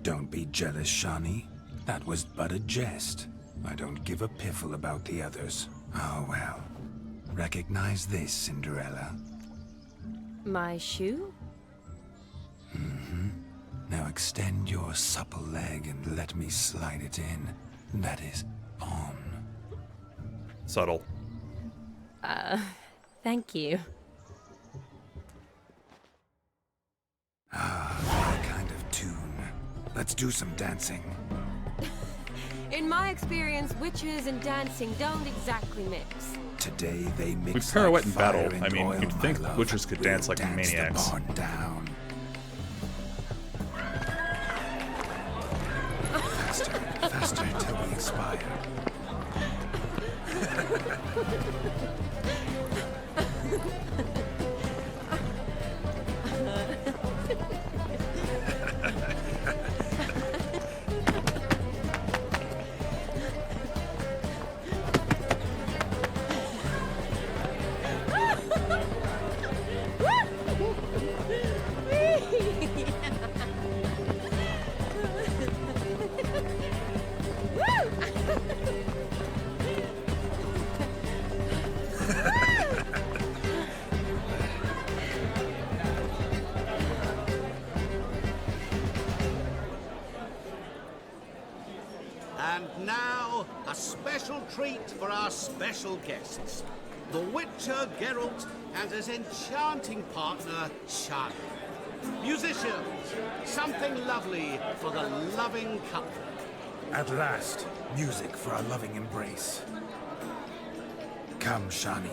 Don't be jealous, Shani. That was but a jest. I don't give a piffle about the others. Oh well. Recognize this, Cinderella. My shoe? Now extend your supple leg and let me slide it in. That is, on. Subtle. Thank you. Ah, that kind of tune. Let's do some dancing. In my experience, witches and dancing don't exactly mix. Today they We mix pirouette in like fire battle. and I mean, oil, you'd my think love. witches could We'll dance like dance maniacs. The barn down. Faster, faster till we expire. treat for our special guests, the Witcher Geralt and his enchanting partner, Shani. Musicians, something lovely for the loving couple. At last, music for our loving embrace. Come, Shani.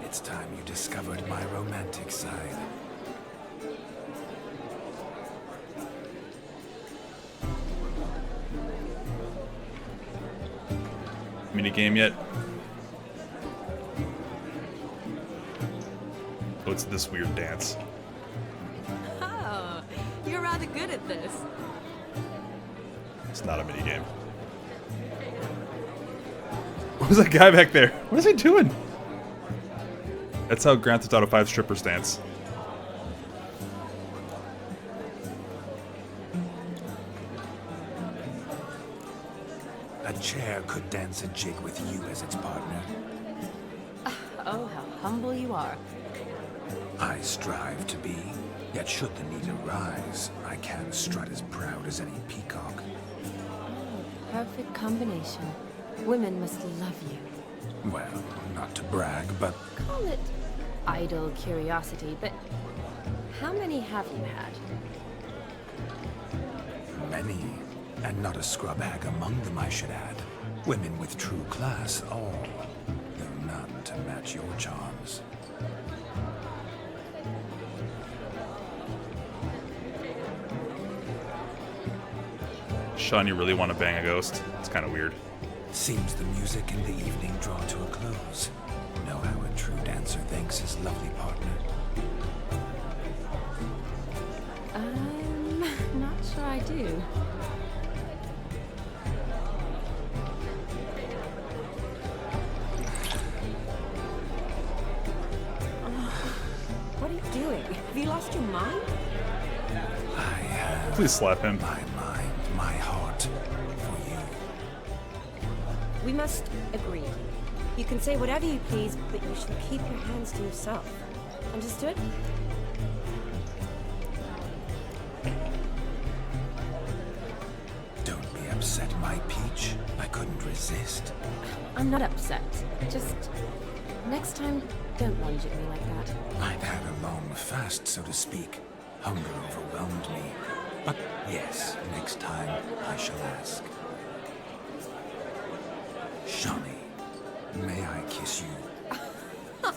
It's time you discovered my romantic side. Minigame yet? Oh, it's this weird dance. Oh, you're rather good at this. It's not a minigame. What was that guy back there? What is he doing? That's how Grand Theft Auto 5 strippers dance. A chair could dance a jig with you as its partner. Oh, how humble you are. I strive to be, yet should the need arise, I can strut as proud as any peacock. Perfect combination. Women must love you. Well, not to brag, but Call it idle curiosity, but how many have you had? many. And not a scrub hag among them, I should add. Women with true class, all. Though none to match your charms. Sean, you really want to bang a ghost? It's kind of weird. Seems the music in the evening draw to a close. Know how a true dancer thanks his lovely partner. Not sure I do. What are you doing? Have you lost your mind? I have Please slap him. my mind, my heart for you. We must agree. You can say whatever you please, but you should keep your hands to yourself. Understood? Don't be upset, my peach. I couldn't resist. I'm not upset. Just next time, don't lunge at me like that. I'd had a long fast, so to speak. Hunger overwhelmed me. But yes, next time I shall ask. Shani, may I kiss you?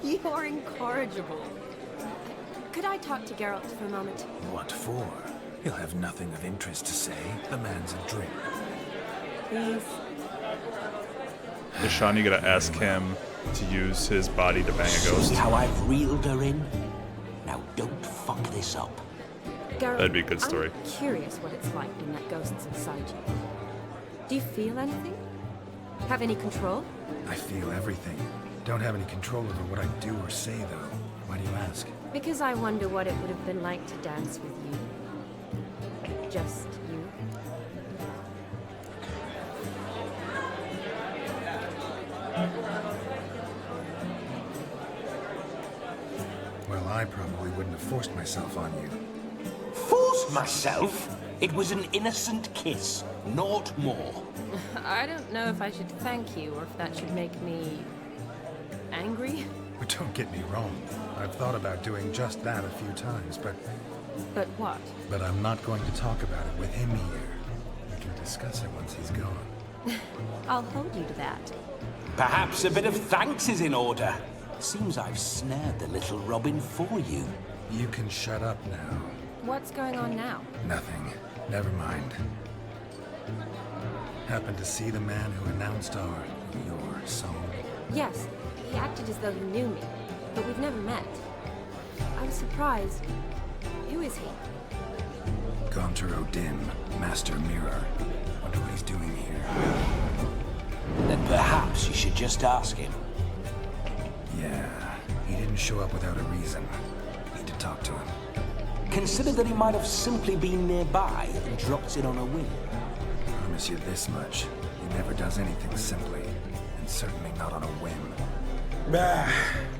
You are incorrigible. Could I talk to Geralt for a moment? What for? He'll have nothing of interest to say. The man's a drink. Please. Is Shawnee gonna ask him to use his body to bang a ghost? See how I've reeled her in? Now don't fuck this up. Geralt, That'd be a good story. I'm curious what it's like when that ghost's inside you. Do you feel anything? Have any control? I feel everything. Don't have any control over what I do or say, though. Why do you ask? Because I wonder what it would have been like to dance with you. Just you. Well, I probably wouldn't have forced myself on you. Forced myself? It was an innocent kiss, naught more. I don't know if I should thank you or if that should make me angry. But don't get me wrong. I've thought about doing just that a few times, but But what? I'm not going to talk about it with him here. We can discuss it once he's gone. I'll hold you to that. Perhaps a bit of thanks is in order. Seems I've snared the little Robin for you. You can shut up now. What's going on now? Nothing. Never mind. Happened to see the man who announced your song? Yes, he acted as though he knew me, but we've never met. I was surprised. Who is he? Gaunter O'Dim, Master Mirror. Wonder what he's doing here. Then perhaps you should just ask him. Yeah, he didn't show up without a reason. Need to talk to him. Consider that he might have simply been nearby and dropped in on a whim. Promise you this much. He never does anything simply, and certainly not on a whim.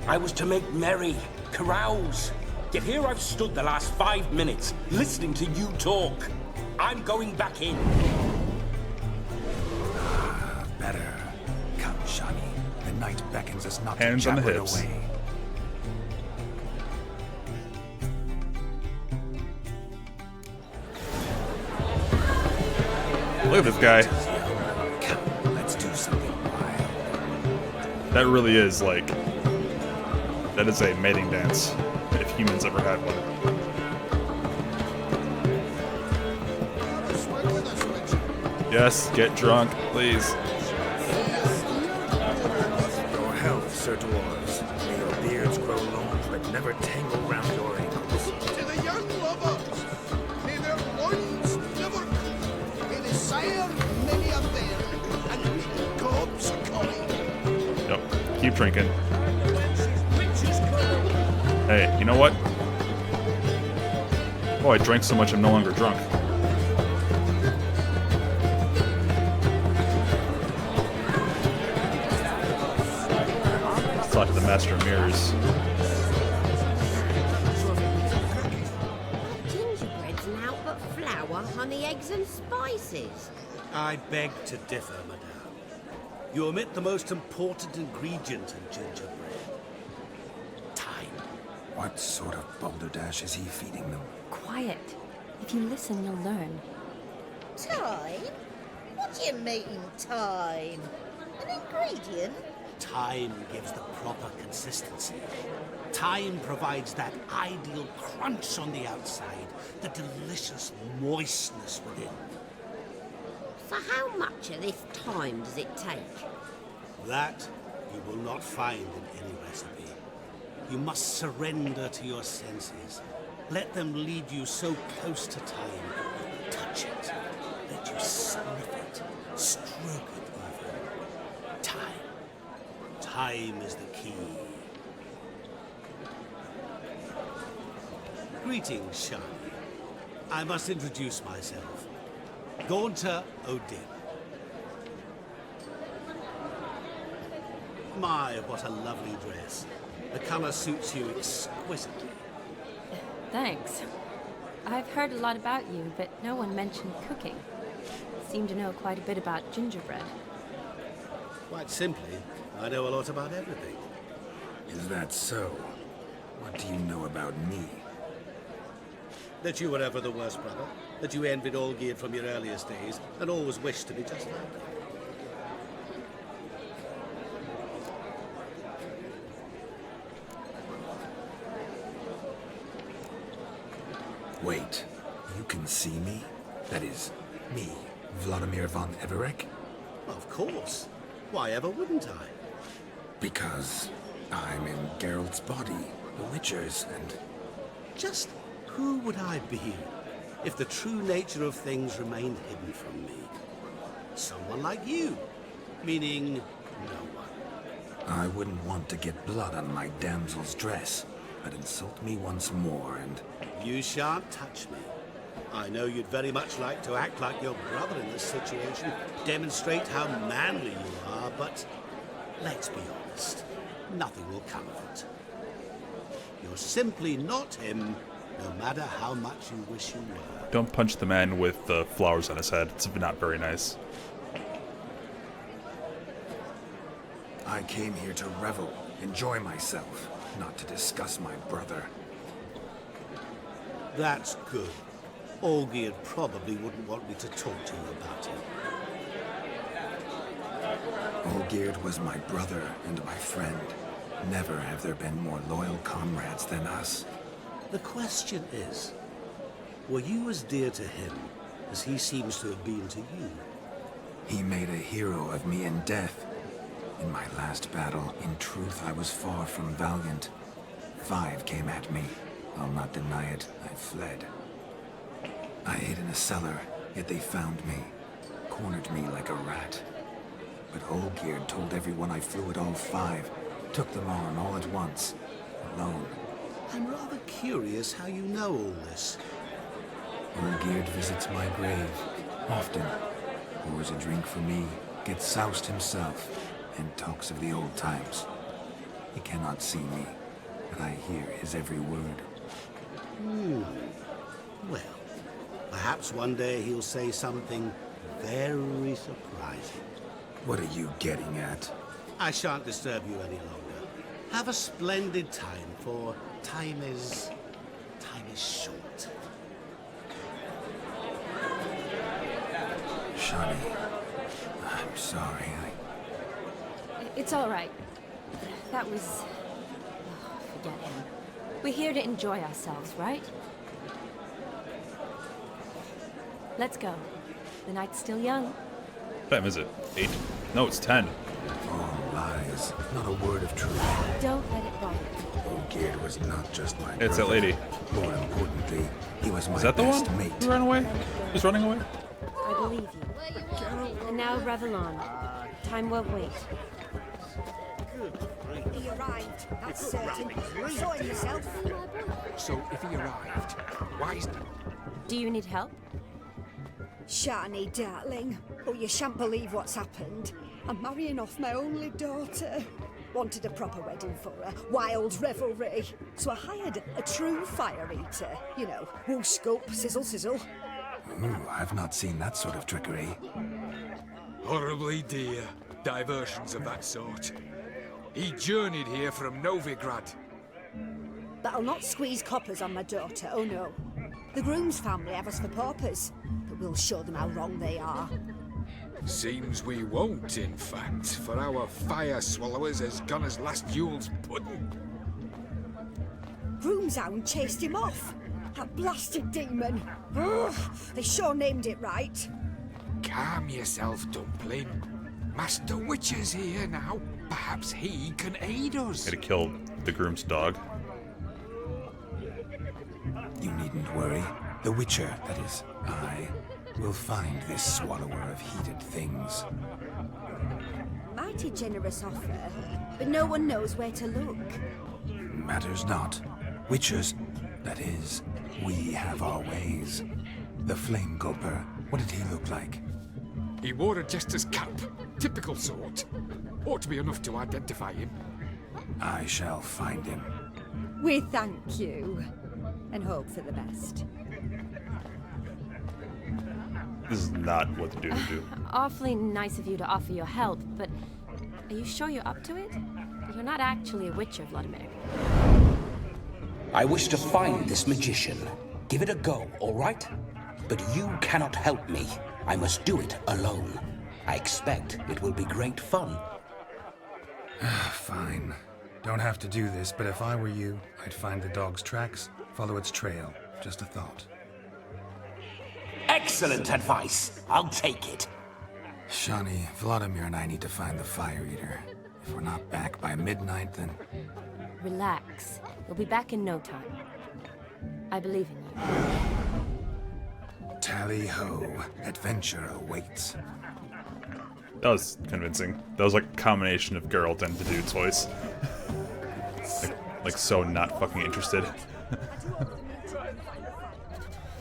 I was to make merry, carouse. Yet here I've stood the last 5 minutes, listening to you talk. I'm going back in. Better. not Hands to on the jabber it hips. away. Look at this guy. Come, let's do something wild. That really is like... That is a mating dance, if humans ever had one. Yes, get drunk, please. Your health, Sir Dwarves. May your beards grow long, but never tangle round your ankles. To the young lovers, may their loins never cool. May they sire many a bear, and may the gods calling. Yep, keep drinking. Hey, you know what? Oh, I drank so much I'm no longer drunk. Let's talk to the Master of Mirrors. Gingerbread's naught but flour, honey, eggs, and spices. I beg to differ, madame. You omit the most important ingredient in gingerbread. Time. What sort of balderdash is he feeding them? Quiet. If you listen, you'll learn. Time? What do you mean, time? An ingredient? Time gives the proper consistency. Time provides that ideal crunch on the outside, the delicious moistness within. So how much of this time does it take? That you will not find in any recipe. You must surrender to your senses. Let them lead you so close to time. Touch it. Let you sniff it. Stroke it even. Time. Time is the key. Greetings, Shani. I must introduce myself. Gaunter Odin. My, what a lovely dress. The color suits you exquisitely. Thanks. I've heard a lot about you, but no one mentioned cooking. Seem to know quite a bit about gingerbread. Quite simply, I know a lot about everything. Is that so? What do you know about me? That you were ever the worst brother, that you envied Olgierd from your earliest days, and always wished to be just like him. Wait, you can see me? That is, me, Vladimir von Everec? Of course. Why ever wouldn't I? Because I'm in Geralt's body, the Witcher's, and... Just who would I be if the true nature of things remained hidden from me? Someone like you, meaning no one. I wouldn't want to get blood on my damsel's dress, but insult me once more and... You shan't touch me. I know you'd very much like to act like your brother in this situation, demonstrate how manly you are, but let's be honest, nothing will come of it. You're simply not him, no matter how much you wish you were. Don't punch the man with the flowers on his head. It's not very nice. I came here to revel, enjoy myself, not to discuss my brother. That's good. Olgierd probably wouldn't want me to talk to you about him. Olgierd was my brother and my friend. Never have there been more loyal comrades than us. The question is, were you as dear to him as he seems to have been to you? He made a hero of me in death. In my last battle, in truth, I was far from valiant. 5 came at me. I'll not deny it, I fled. I hid in a cellar, yet they found me. Cornered me like a rat. But Olgierd told everyone I flew at all 5. Took them on all at once. Alone. I'm rather curious how you know all this. Olgierd visits my grave. Often. Pours a drink for me. Gets soused himself. And talks of the old times. He cannot see me. But I hear his every word. Well, perhaps one day he'll say something very surprising. What are you getting at? I shan't disturb you any longer. Have a splendid time, for time is short. Shani, I'm sorry. It's all right. That was... oh, forget him. We're here to enjoy ourselves, right? Let's go. The night's still young. What time is it? 8? No, it's 10. All lies. Not a word of truth. Don't let it bother you. Olgierd was not just my It's that brother. lady. More importantly, he was my Is that the best one mate. who ran away? Who's running away? I believe you. And now revel on. Time won't wait. He arrived, that's certain. I saw him myself. So, if he arrived, why is... Do you need help? Shani, darling. Oh, you shan't believe what's happened. I'm marrying off my only daughter. Wanted a proper wedding for her. Wild revelry. So I hired a true fire eater. You know, whoosh, scope, sizzle, sizzle. Ooh, I've not seen that sort of trickery. Horribly dear diversions of that sort. He journeyed here from Novigrad. But I'll not squeeze coppers on my daughter, oh no. The groom's family have us for paupers, but we'll show them how wrong they are. Seems we won't, in fact, for our fire swallowers has gone as last Yule's pudding. Groom's hound chased him off. That blasted demon. Ugh, they sure named it right. Calm yourself, Dumpling. Master Witcher's here now. Perhaps he can aid us. Gotta kill the groom's dog. You needn't worry. The Witcher, that is, I, will find this swallower of heated things. Mighty generous offer, but no one knows where to look. Matters not. Witchers, that is, we have our ways. The Flame Gulper, what did he look like? He wore a jester's cap. Typical sort. Ought to be enough to identify him. I shall find him. We thank you, and hope for the best. This is not what the dude would do. Awfully nice of you to offer your help, but are you sure you're up to it? You're not actually a witcher, Vladimir. I wish to find this magician. Give it a go, all right? But you cannot help me. I must do it alone. I expect it will be great fun. Fine. Don't have to do this, but if I were you, I'd find the dog's tracks, follow its trail. Just a thought. Excellent advice. I'll take it. Shani, Vladimir and I need to find the fire eater. If we're not back by midnight, then... Relax. We'll be back in no time. I believe in you. Tally-ho. Adventure awaits. That was convincing. That was like a combination of Geralt and the dude's voice. like so not fucking interested.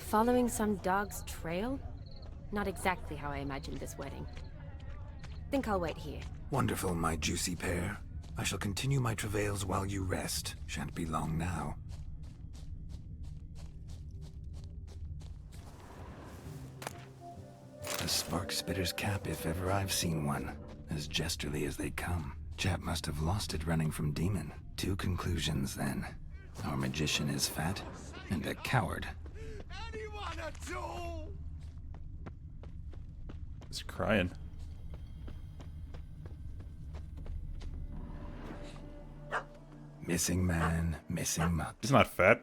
Following some dog's trail? Not exactly how I imagined this wedding. Think I'll wait here. Wonderful, my juicy pair. I shall continue my travails while you rest. Shan't be long now. A spark spitter's cap, if ever I've seen one. As jesterly as they come. Chap must have lost it running from Demon. 2 conclusions, then. Our magician is fat, and a coward. He's crying. Missing man, missing mutt. He's not fat.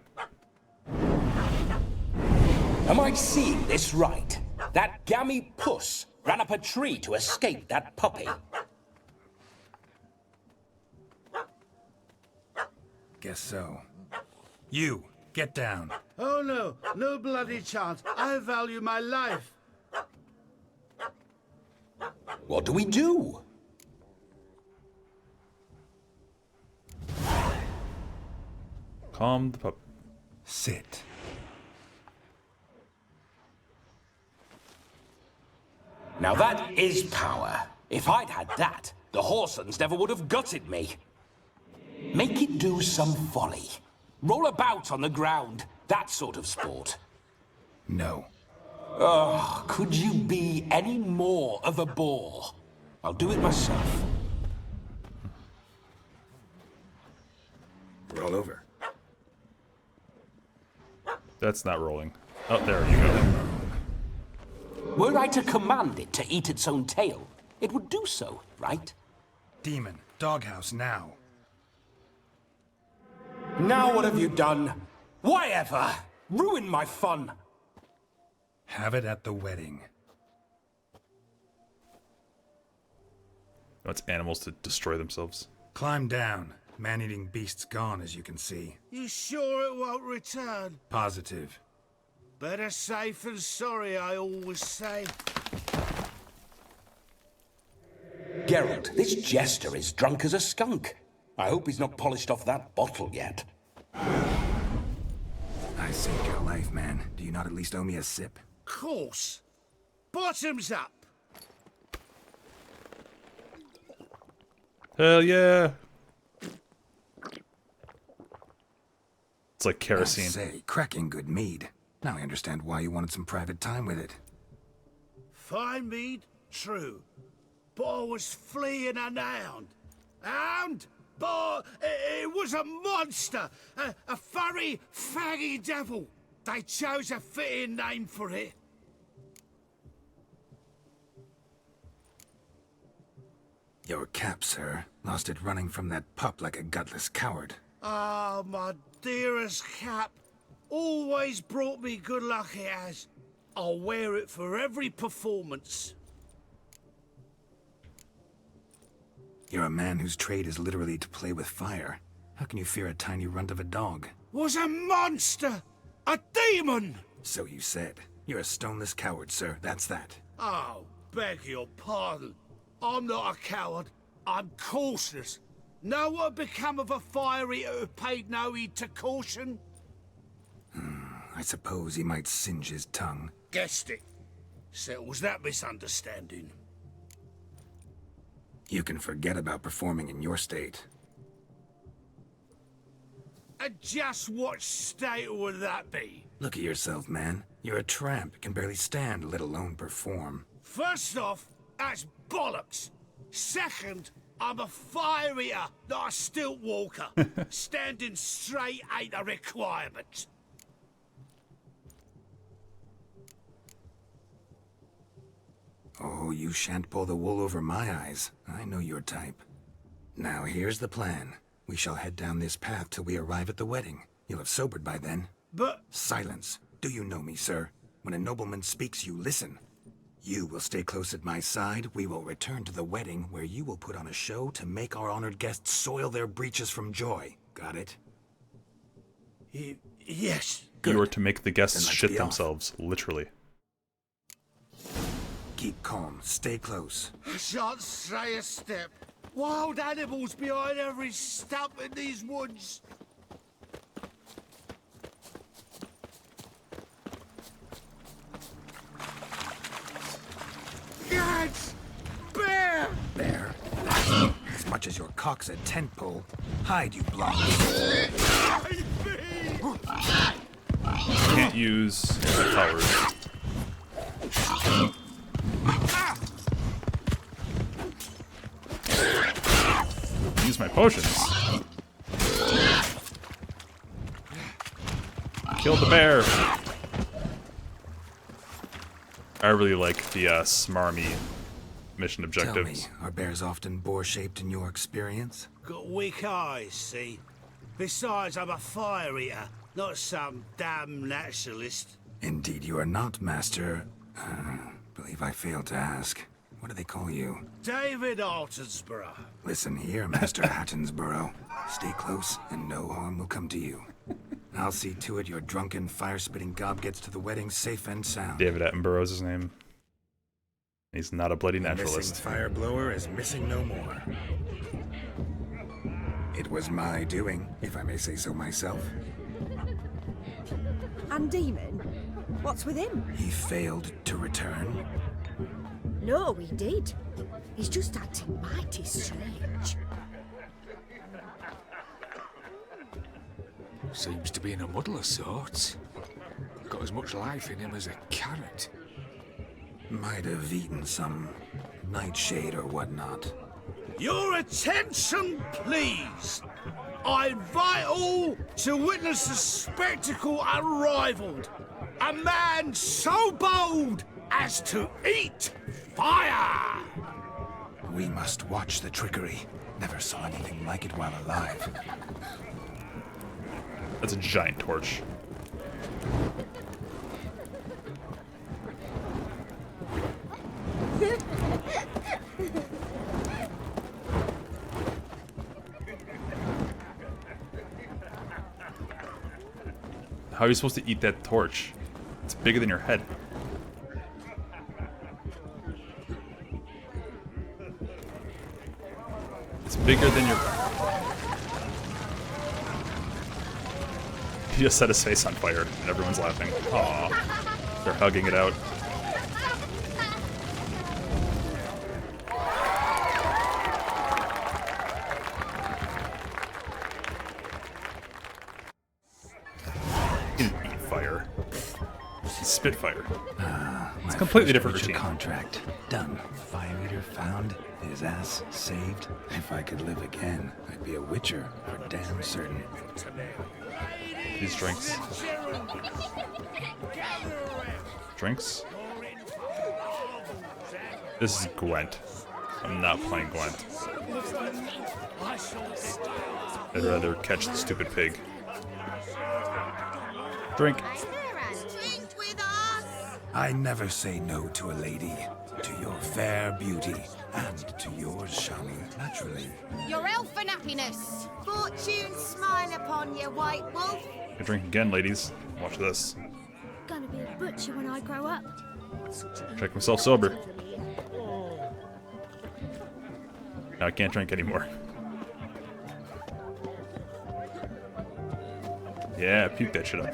Am I seeing this right? That gammy puss ran up a tree to escape that puppy. Guess so. You, get down. Oh no, no bloody chance. I value my life. What do we do? Calm the pup. Sit. Now that is power. If I'd had that, the Horsons never would have gutted me. Make it do some folly. Roll about on the ground. That sort of sport. No. Oh, could you be any more of a bore? I'll do it myself. Roll over. That's not rolling. Oh, there you go. Were I to command it to eat its own tail, it would do so, right? Demon, doghouse now. Now what have you done? Why ever? Ruin my fun. Have it at the wedding. Wants animals to destroy themselves. Climb down. Man-eating beast's gone, as you can see. You sure it won't return? Positive. Better safe than sorry, I always say. Geralt, this jester is drunk as a skunk. I hope he's not polished off that bottle yet. I saved your life, man. Do you not at least owe me a sip? Course. Bottoms up. Hell yeah. It's like kerosene. I say, cracking good mead. Now I understand why you wanted some private time with it. Fine mead, true. But I was fleeing an hound. Hound? But it was a monster. A furry, faggy devil. They chose a fitting name for it. Your cap, sir. Lost it running from that pup like a gutless coward. Ah, my dearest cap. Always brought me good luck it has. I'll wear it for every performance. You're a man whose trade is literally to play with fire. How can you fear a tiny runt of a dog? Was a monster! A demon! So you said. You're a stoneless coward, sir. That's that. Oh, beg your pardon. I'm not a coward. I'm cautious. Know what become of a fire eater who paid no heed to caution? I suppose he might singe his tongue. Guessed it. Settles that misunderstanding. You can forget about performing in your state. And just what state would that be? Look at yourself, man. You're a tramp, can barely stand, let alone perform. First off, that's bollocks. Second, I'm a fire eater, not a stilt walker. Standing straight ain't a requirement. Oh, you shan't pull the wool over my eyes. I know your type. Now, here's the plan. We shall head down this path till we arrive at the wedding. You'll have sobered by then. But... Silence. Do you know me, sir? When a nobleman speaks, you listen. You will stay close at my side. We will return to the wedding, where you will put on a show to make our honored guests soil their breeches from joy. Got it? Yes. You are to make the guests Then let's shit be off. themselves, literally. Keep calm. Stay close. I shan't stray a step. Wild animals behind every stump in these woods. Gads! Bear! Bear? As much as your cock's a tent pole. Hide, you blonde. Can't use my powers. Use my potions. Kill the bear. I really like the smarmy mission objectives. Tell me, are bears often boar-shaped in your experience? Got weak eyes, see? Besides, I'm a fire eater, not some damn naturalist. Indeed you are not, Master. Believe I failed to ask. What do they call you? David Altonsborough. Listen here, Master Hattonsborough. Stay close, and no harm will come to you. I'll see to it your drunken, fire-spitting gob gets to the wedding safe and sound. David Attenborough's his name. He's not a bloody The naturalist. missing fire blower is missing no more. It was my doing, if I may say so myself. And Demon? What's with him? He failed to return. No, he did. He's just acting mighty strange. Seems to be in a muddle of sorts. Got as much life in him as a carrot. Might have eaten some nightshade or whatnot. Your attention, please. I invite all to witness a spectacle unrivaled. A man so bold as to eat fire! We must watch the trickery. Never saw anything like it while alive. That's a giant torch. How are you supposed to eat that torch? It's bigger than your head. It's bigger than your... He just set his face on fire, and everyone's laughing. Aww. They're hugging it out. He didn't eat fire. He spit fire. It's a completely different routine. Contract done. Fire eater found. His ass saved. If I could live again, I'd be a witcher for damn certain. These drinks. Drinks? This is Gwent. I'm not playing Gwent. I'd rather catch the stupid pig. Drink. I never say no to a lady. To your fair beauty. And to yours, Shani, naturally. Your elfin happiness. Fortune smile upon you, white wolf. I drink again, ladies. Watch this. Gonna be a butcher when I grow up. Check myself sober. Now I can't drink anymore. Yeah, puke that shit up.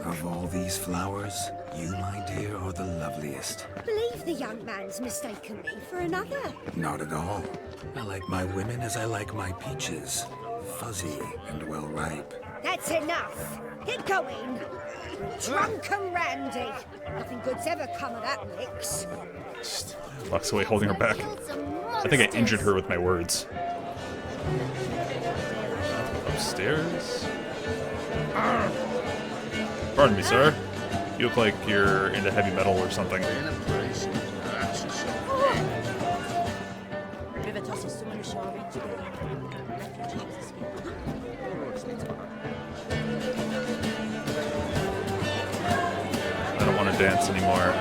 Of all these flowers, you, my dear, are the loveliest. Believe the young man's mistaken me for another. Not at all. I like my women as I like my peaches. Fuzzy and well ripe. That's enough. Get going. Drunken Randy. Nothing good's ever come of that mix. Walks away holding her back. I think I injured her with my words. Upstairs? Pardon me, sir. You look like you're into heavy metal or something. I don't want to dance anymore.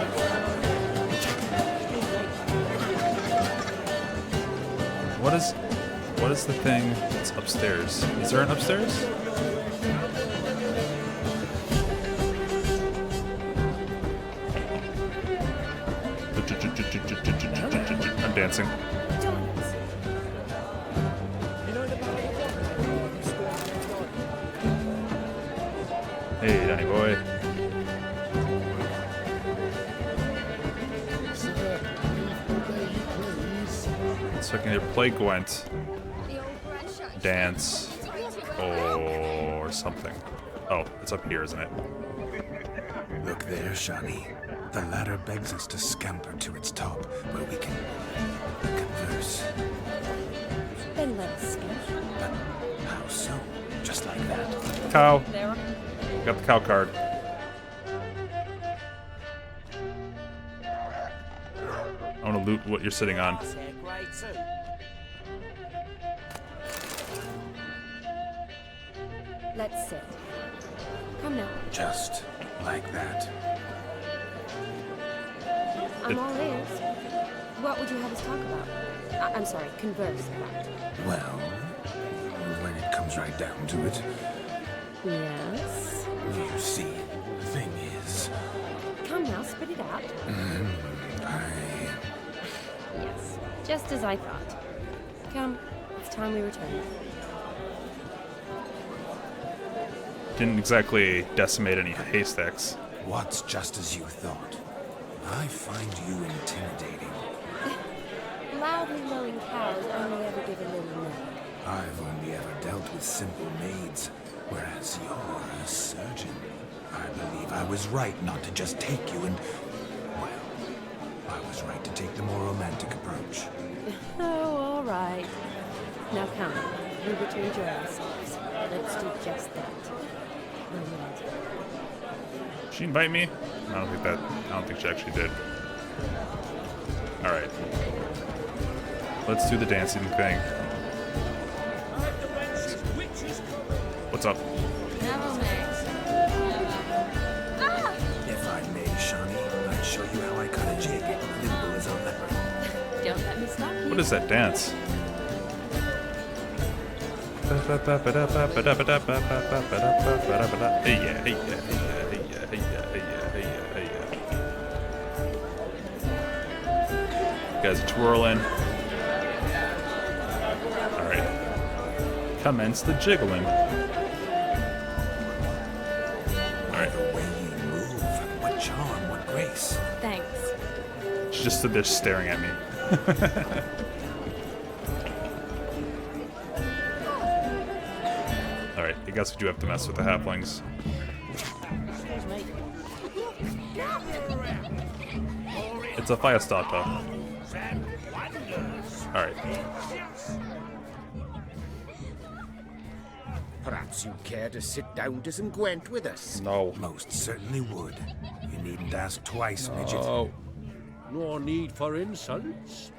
What is the thing that's upstairs? Is there an upstairs? I'm dancing. Hey, Danny boy. So I can either play Gwent, dance, or something. Oh, it's up here, isn't it? Look there, Shani. The ladder begs us to scamper to its top, where we can converse. Then let us skip. But how so? Just like that? Cow. Got the cow card. I want to loot what you're sitting on. Let's sit. Come now. Just like that. I'm all ears. What would you have us talk about? I'm sorry, converse about. Well, when it comes right down to it. Yes? You see, the thing is... Come now, spit it out. Yes, just as I thought. Come, it's time we return. Didn't exactly decimate any haystacks. What's just as you thought? I find you intimidating. Loudly lowing cows only ever give a little milk. I've only ever dealt with simple maids, whereas you're a surgeon. I believe I was right not to just take you and... Well, I was right to take the more romantic approach. Oh, all right. Now come, we return to ourselves. Let's do just that. She invite me? I don't think she actually did. Alright. Let's do the dancing thing. What's up? If I may, Shawnee, I'd show you how I cut a jig, nimble as a leopard. Don't let me stop you. What is that dance? Hey yeah, hey yeah, hey yeah, hey yeah, hey yeah, hey yeah, hey yeah, hey yeah. You guys are twirling. Alright. Commence the jiggling. Alright. The way you move, what charm, what grace. Thanks. She just stood there staring at me. Alright, I guess we do have to mess with the halflings. It's a Firestarter. Alright. Perhaps you care to sit down to some Gwent with us? No. Most certainly would. You needn't ask twice, midget. Oh. No need for insults.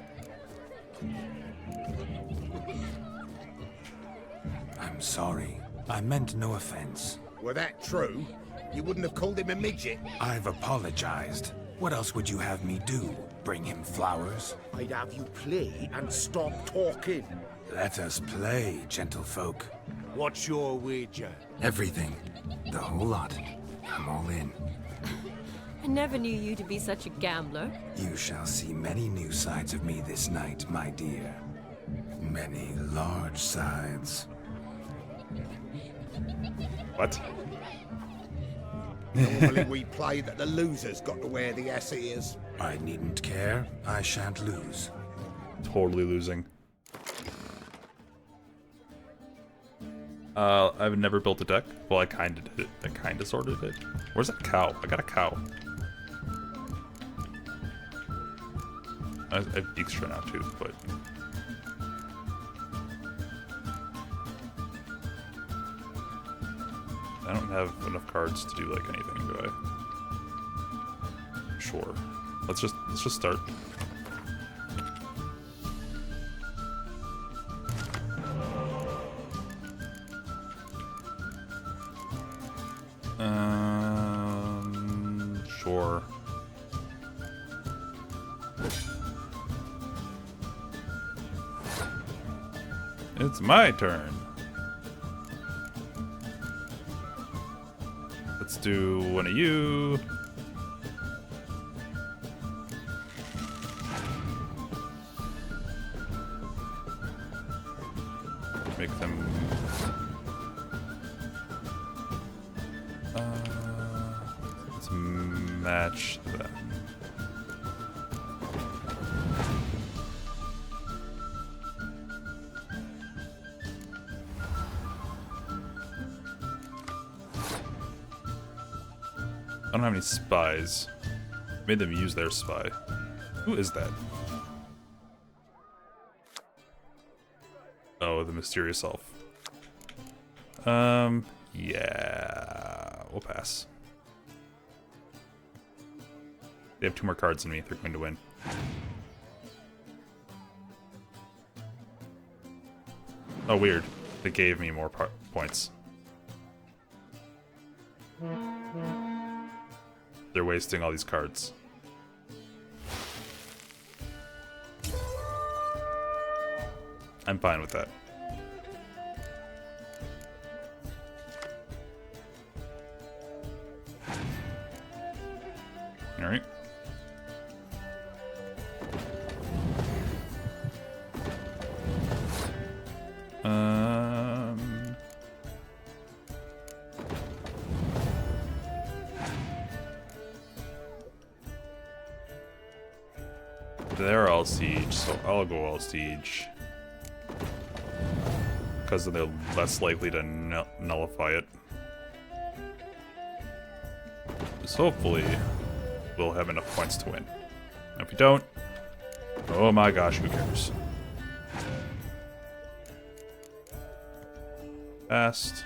I'm sorry. I meant no offense. Were that true, you wouldn't have called him a midget. I've apologized. What else would you have me do? Bring him flowers? I'd have you play and stop talking. Let us play, gentlefolk. What's your wager? Everything. The whole lot. I'm all in. I never knew you to be such a gambler. You shall see many new sides of me this night, my dear. Many large sides. What? Normally we play that the loser's got to wear the ass ears. I needn't care. I shan't lose. Totally losing. I've never built a deck. Well, I kinda did it. I kinda sorta did. Where's that cow? I got a cow. I have extra now too, but... I don't have enough cards to do like anything, do I? Sure. Let's just start. Sure. It's my turn. Let's do one of you. Make them... let's match them. I don't have any spies. Made them use their spy. Who is that? Oh, the mysterious elf. Yeah, we'll pass. They have 2 more cards than me. They're going to win. Oh, weird. They gave me more points. They're wasting all these cards. I'm fine with that. Alright. They're all siege, so I'll go all siege. Because they're less likely to nullify it. So hopefully we'll have enough points to win. If we don't, oh my gosh, who cares? fast.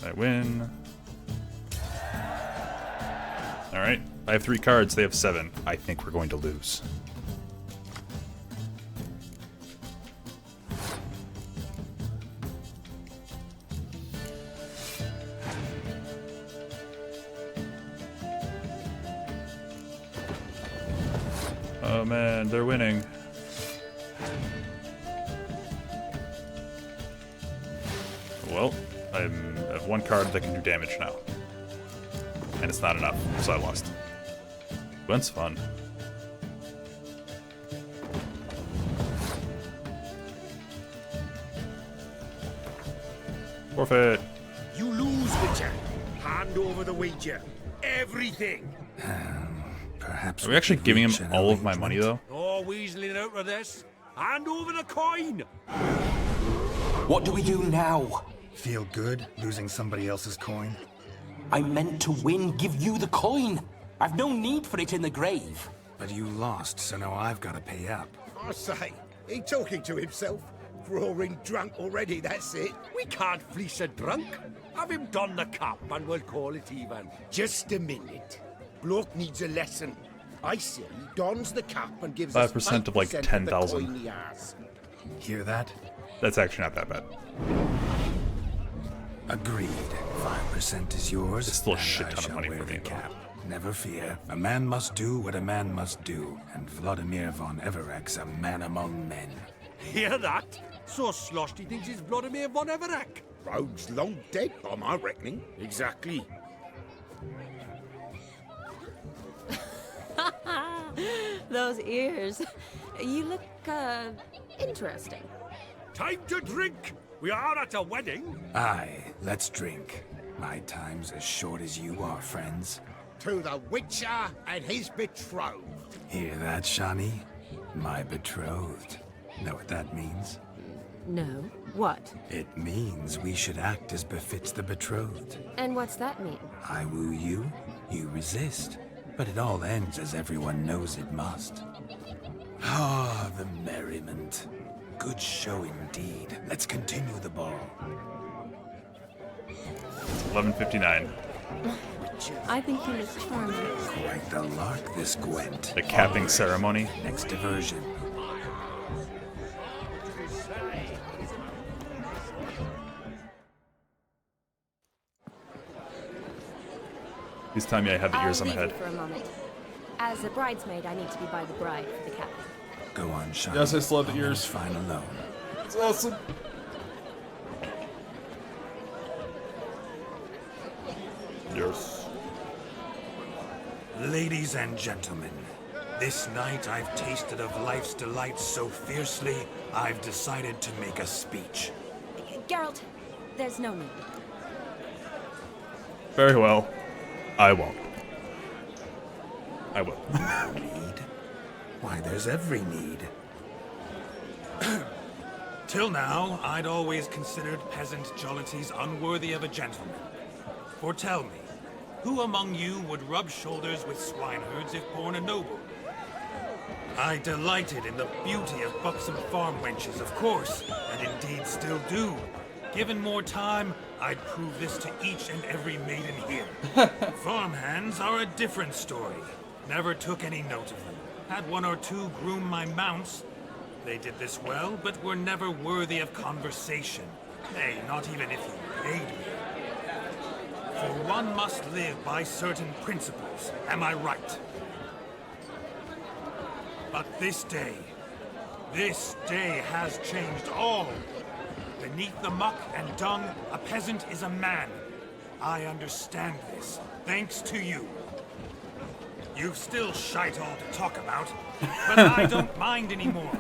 I win. Alright, I have 3 cards, they have 7. I think we're going to lose. Oh man, they're winning. Well, I have 1 card that can do damage now. And it's not enough, so I lost. Gwent's fun. Forfeit. You lose, Witcher. Hand over the wager. Everything. Perhaps Are we actually giving him all of my money, though? No weaseling out of this. Hand over the coin. What do we do now? Feel good losing somebody else's coin? I meant to win, give you the coin. I've no need for it in the grave. But you lost, so now I've got to pay up. I say, he talking to himself? Roaring drunk already, that's it. We can't fleece a drunk. Have him don the cap and we'll call it even. Just a minute. Bloke needs a lesson. I say he dons the cap and gives 5% of like 5% 10,000. the coin he has. Hear that? That's actually not that bad. Agreed. 5% is yours. It's still a and shit I ton of shall money wear for the me, though. cap. Never fear. A man must do what a man must do, and Vladimir von Everek's a man among men. Hear that? So sloshed he thinks he's Vladimir von Everek. Rogue's long dead, by my reckoning. Exactly. Those ears. You look, interesting. Time to drink. We are at a wedding. Aye, let's drink. My time's as short as you are, friends. To the Witcher and his betrothed. Hear that, Shani? My betrothed. Know what that means? No. What? It means we should act as befits the betrothed. And what's that mean? I woo you, you resist. But it all ends as everyone knows it must. Ah, the merriment. Good show indeed. Let's continue the ball. 11:59. I think he looks charming. Quite the lark, this Gwent. The capping ceremony. Next diversion. Please tell me I have the ears on my I'll leave head. you for a moment. As a bridesmaid, I need to be by the bride for the cap. Go on, Shani. Yes, I still have the Almost ears. fine alone. It's awesome. Yes. Ladies and gentlemen, this night I've tasted of life's delights so fiercely, I've decided to make a speech. Geralt, there's no need. Very well. I won't. I will. No need? Why, there's every need. Till now, I'd always considered peasant jollities unworthy of a gentleman. For tell me, who among you would rub shoulders with swineherds if born a noble? I delighted in the beauty of buxom farm wenches, of course, and indeed still do. Given more time, I'd prove this to each and every maiden here. Farmhands are a different story. Never took any note of them. Had one or two groom my mounts. They did this well, but were never worthy of conversation. Nay, not even if you paid me. For one must live by certain principles, am I right? But this day has changed all. Beneath the muck and dung, a peasant is a man. I understand this, thanks to you. You've still shite all to talk about, but I don't mind anymore.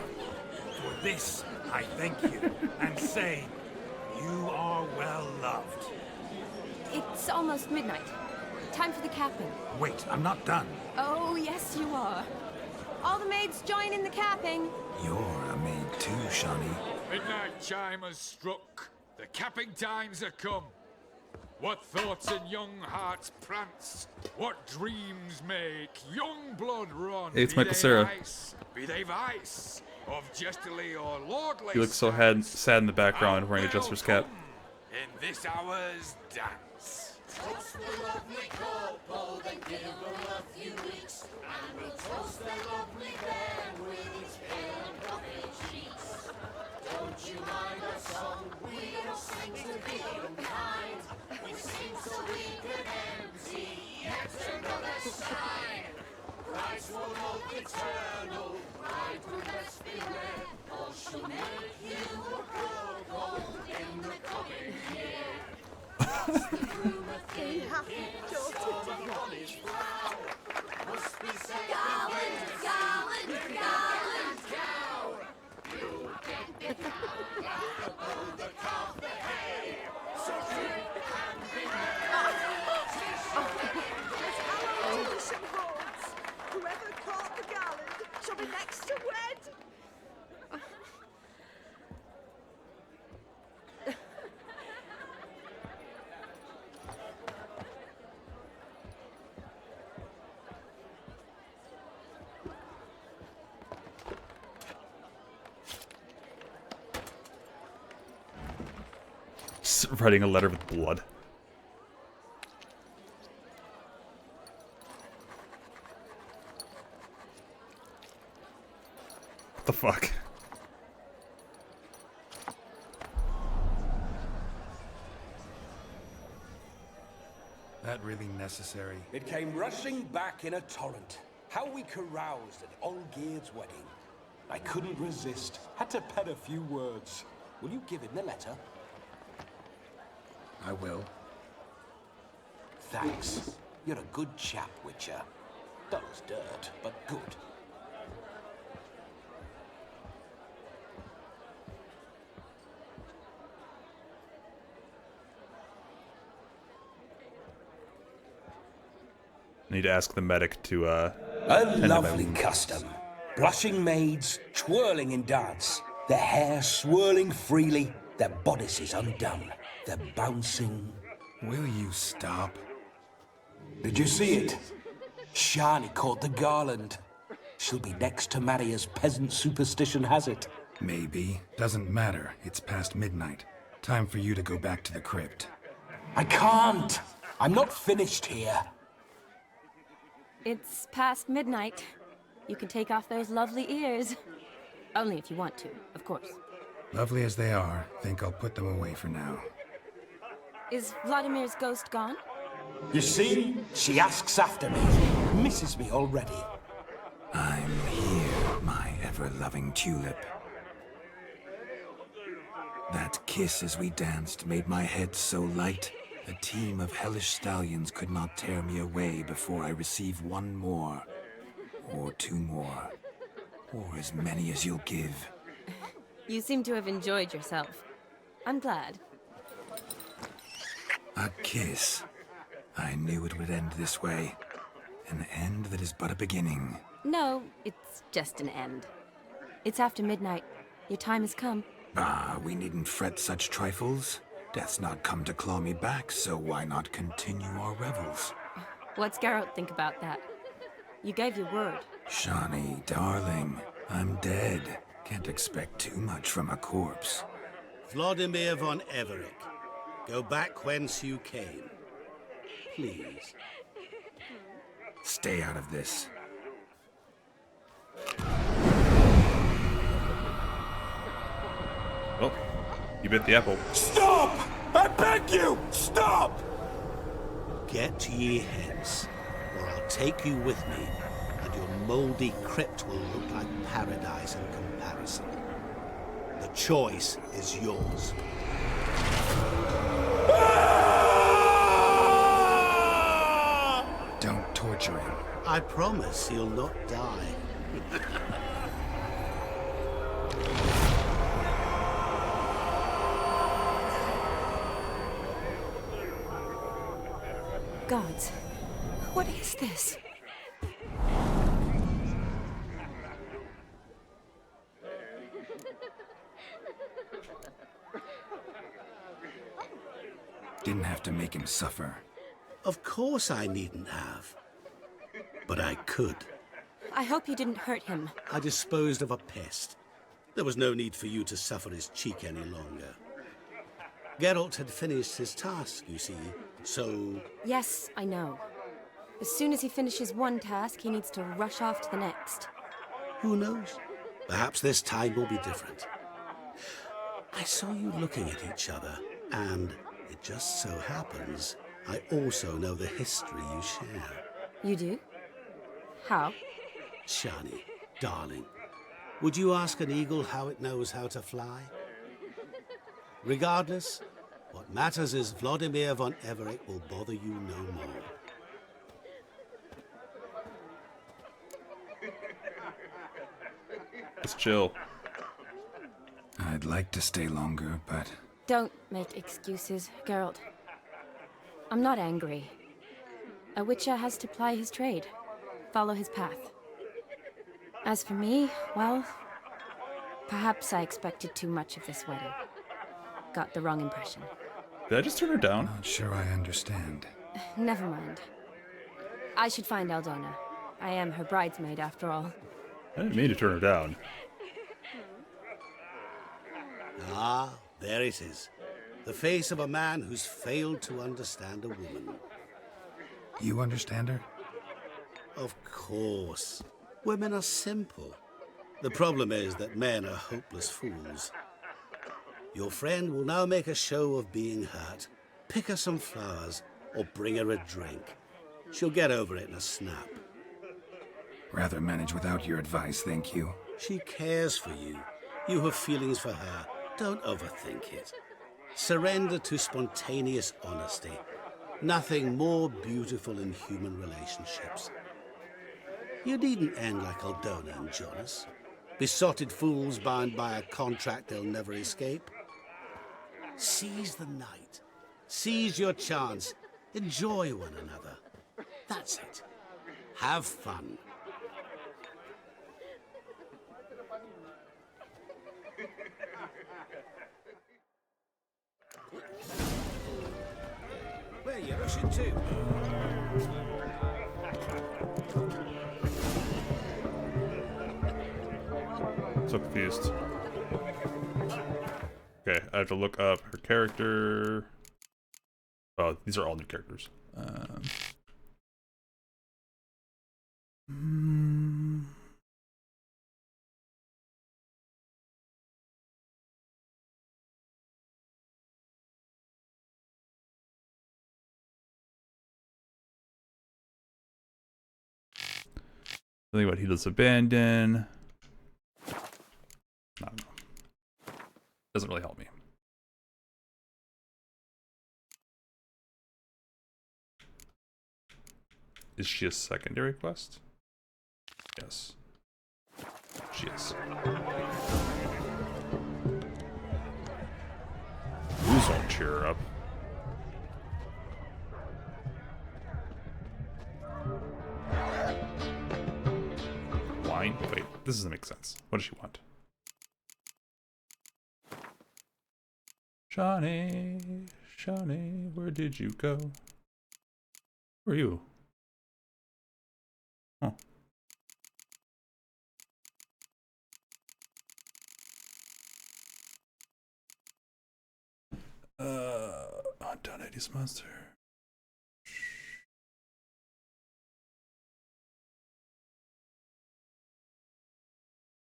For this, I thank you, and say, you are well loved. It's almost midnight. Time for the capping. Wait, I'm not done. Oh, yes, you are. All the maids join in the capping. You're a maid too, Shani. Midnight chime has struck. The capping times are come. What thoughts in young hearts prance? What dreams make young blood run? Hey, it's Be Michael they Cera. vice, be they vice of jestily or lordly. He looks so sad in the background wearing a Jester's cap. In this hour's dance. Toast the lovely couple, then give them a few weeks, and we'll toast the lovely band with its pale and puffy cheeks. Don't you mind our song? We don't sing to be unkind. We sing so we can empty yet another side. Christ will hope eternal, pride will rest beware, or she'll make you a gold in the coming year. What's the rumour thing? Must be said Garland, cow. You get above the calf the hay. So drink and be Whoever caught the Garland shall be next to wed. Writing a letter with blood. What the fuck? That really necessary? It came rushing back in a torrent. How we caroused at Olgierd's wedding. I couldn't resist. Had to pen a few words. Will you give him the letter? I will. Thanks. You're a good chap, Witcher. Dull as dirt, but good. I need to ask the medic to, A lovely custom. Blushing maids, twirling in dance. Their hair swirling freely, their bodices undone. They're bouncing. Will you stop? Did you see it? Shani caught the garland. She'll be next to marry as peasant superstition has it. Maybe. Doesn't matter. It's past midnight. Time for you to go back to the crypt. I can't. I'm not finished here. It's past midnight. You can take off those lovely ears. Only if you want to, of course. Lovely as they are, think I'll put them away for now. Is Vladimir's ghost gone? You see? She asks after me. Misses me already. I'm here, my ever-loving tulip. That kiss as we danced made my head so light. A team of hellish stallions could not tear me away before I receive one more. Or two more. Or as many as you'll give. You seem to have enjoyed yourself. I'm glad. A kiss. I knew it would end this way. An end that is but a beginning. No, it's just an end. It's after midnight. Your time has come. Ah, we needn't fret such trifles. Death's not come to claw me back, so why not continue our revels? What's Geralt think about that? You gave your word. Shani, darling, I'm dead. Can't expect too much from a corpse. Vladimir von Everick, go back whence you came. Please. Stay out of this. Oh, you bit the apple. Stop! I beg you! Stop! Get ye hence, or I'll take you with me, and your mouldy crypt will look like paradise in comparison. The choice is yours. Don't torture him. I promise he'll not die. Gods, what is this? Didn't have to make make him suffer. Of course I needn't have. But I could. I hope you didn't hurt him. I disposed of a pest. There was no need for you to suffer his cheek any longer. Geralt had finished his task, you see, so... Yes, I know. As soon as he finishes one task, he needs to rush off to the next. Who knows? Perhaps this time will be different. I saw you looking at each other, and it just so happens I also know the history you share. You do? How? Shani, darling, would you ask an eagle how it knows how to fly? Regardless, what matters is Vladimir von Everett will bother you no more. Let's chill. I'd like to stay longer, but... Don't make excuses, Geralt. I'm not angry. A witcher has to ply his trade, follow his path. As for me, well, perhaps I expected too much of this wedding. Got the wrong impression. Did I just turn her down? Not sure I understand. Never mind. I should find Aldona. I am her bridesmaid, after all. I didn't mean to turn her down. Ah, there it is. The face of a man who's failed to understand a woman. You understand her? Of course. Women are simple. The problem is that men are hopeless fools. Your friend will now make a show of being hurt, pick her some flowers, or bring her a drink. She'll get over it in a snap. Rather manage without your advice, thank you. She cares for you. You have feelings for her. Don't overthink it. Surrender to spontaneous honesty. Nothing more beautiful in human relationships. You needn't end like Aldona and Jonas. Besotted fools bound by a contract they'll never escape. Seize the night. Seize your chance. Enjoy one another. That's it. Have fun. Where are you rushing to? So confused. Okay, I have to look up her character. Oh, these are all new characters. Something about heedless abandon. I don't know. Doesn't really help me. Is she a secondary quest? Yes. She is. Booze won't cheer her up. Wine? Wait, this doesn't make sense. What does she want? Shawnee, Shawnee, where did you go? Who are you? Oh. Undone 80s monster.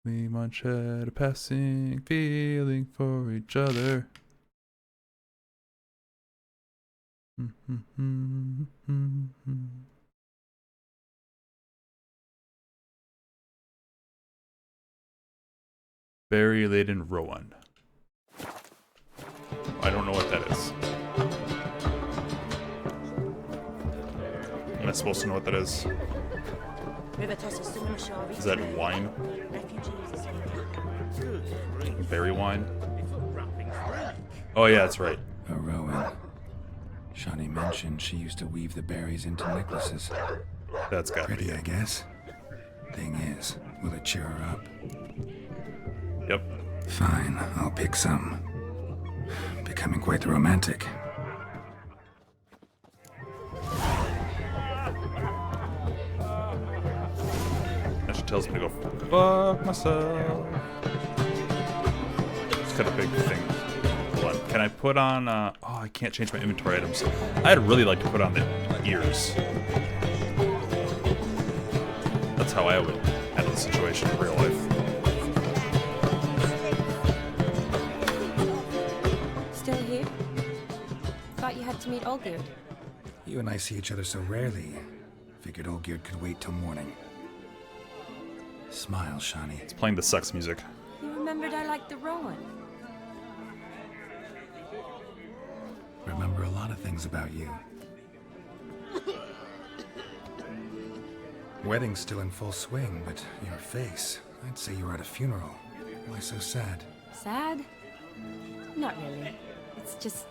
We much had a passing feeling for each other. Berry laden Rowan. I don't know what that is. Am I supposed to know what that is? Is that wine? Berry wine? Oh yeah, that's right. A Rowan. Shani mentioned she used to weave the berries into necklaces. That's got pretty, I guess. Thing is, will it cheer her up? Yep. Fine, I'll pick some. Becoming quite the romantic. That shit tells me to go fuck myself. It's kind of a big thing. Hold on. Can I put on, oh, I can't change my inventory items. I'd really like to put on the ears. That's how I would handle the situation in real life. Still here? Thought you had to meet Olgierd. You and I see each other so rarely. Figured Olgierd could wait till morning. Smile, Shani. It's playing the sex music. You remembered I liked the Rowan. Remember a lot of things about you. Wedding's still in full swing, but your face, I'd say you were at a funeral. Why so sad? Sad? Not really. It's just...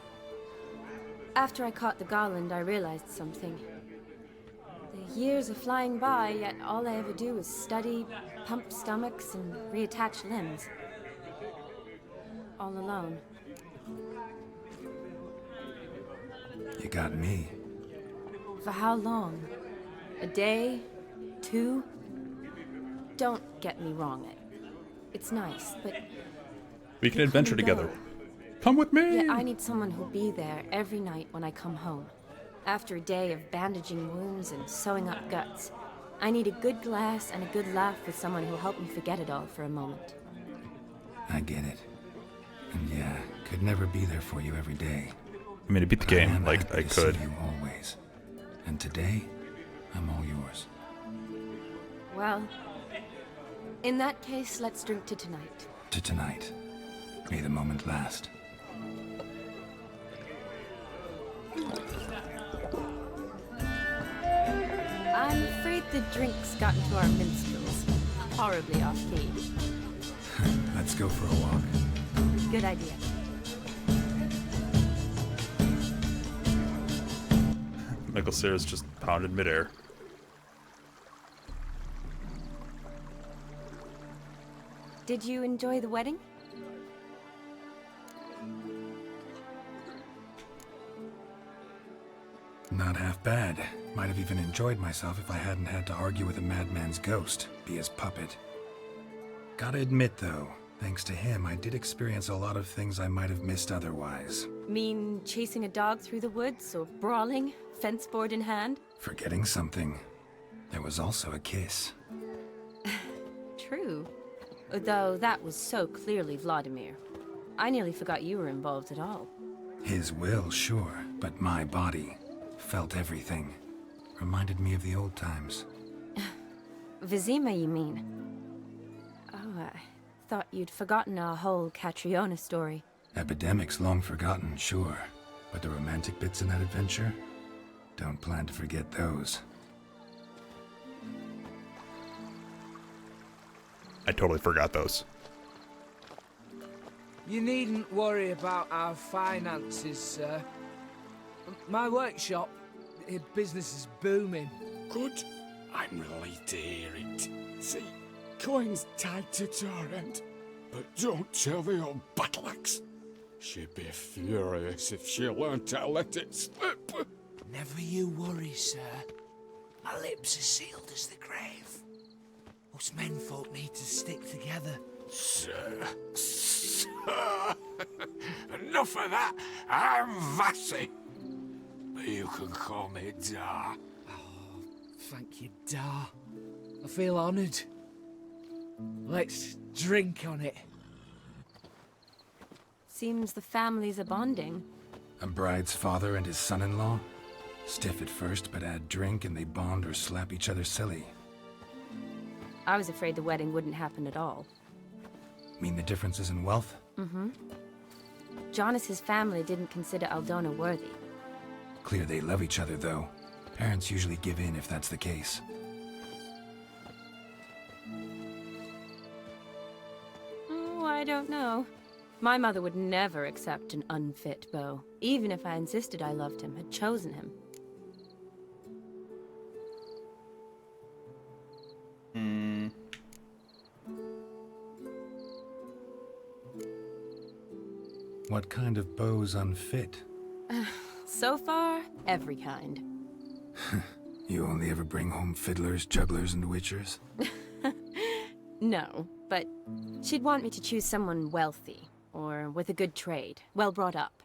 After I caught the garland, I realized something. The years are flying by, yet all I ever do is study, pump stomachs, and reattach limbs. All alone. You got me. For how long? A day? 2? Don't get me wrong. It's nice, but... We can adventure together. Come with me! Yeah, I need someone who'll be there every night when I come home. After a day of bandaging wounds and sewing up guts, I need a good glass and a good laugh with someone who'll help me forget it all for a moment. I get it. And yeah, could never be there for you every day. I mean, to beat the game, like, I could. See you always. And today, I'm all yours. Well, in that case, let's drink to tonight. To tonight. May the moment last. I'm afraid the drinks got into our minstrels. Horribly off-key. Let's go for a walk. Good idea. Michael Cera's just pounded midair. Did you enjoy the wedding? Not half bad. Might have even enjoyed myself if I hadn't had to argue with a madman's ghost, be his puppet. Gotta admit though, thanks to him, I did experience a lot of things I might have missed otherwise. Mean chasing a dog through the woods, or brawling, fence board in hand? Forgetting something. There was also a kiss. True. Though that was so clearly Vladimir. I nearly forgot you were involved at all. His will, sure, but my body felt everything. Reminded me of the old times. Vizima, you mean? Oh, I thought you'd forgotten our whole Catriona story. Epidemics long forgotten, sure. But the romantic bits in that adventure? Don't plan to forget those. I totally forgot those. You needn't worry about our finances, sir. My workshop, business is booming. Good. I'm relieved to hear it. See, coin's tied to Torrent. But don't tell the old battle axe. She'd be furious if she learned to let it slip. Never you worry, sir. My lips are sealed as the grave. Us menfolk need to stick together. Sir. Enough of that. I'm Vassy. But you can call me Dar. Oh, thank you, Dar. I feel honoured. Let's drink on it. Seems the families are bonding. A bride's father and his son-in-law? Stiff at first, but add drink and they bond or slap each other silly. I was afraid the wedding wouldn't happen at all. Mean the differences in wealth? Mm-hmm. Jonas's family didn't consider Aldona worthy. Clear they love each other, though. Parents usually give in if that's the case. Oh, I don't know. My mother would never accept an unfit beau, even if I insisted I loved him, had chosen him. What kind of beau's unfit? So far, every kind. You only ever bring home fiddlers, jugglers, and witchers? No, but she'd want me to choose someone wealthy, or with a good trade, well brought up.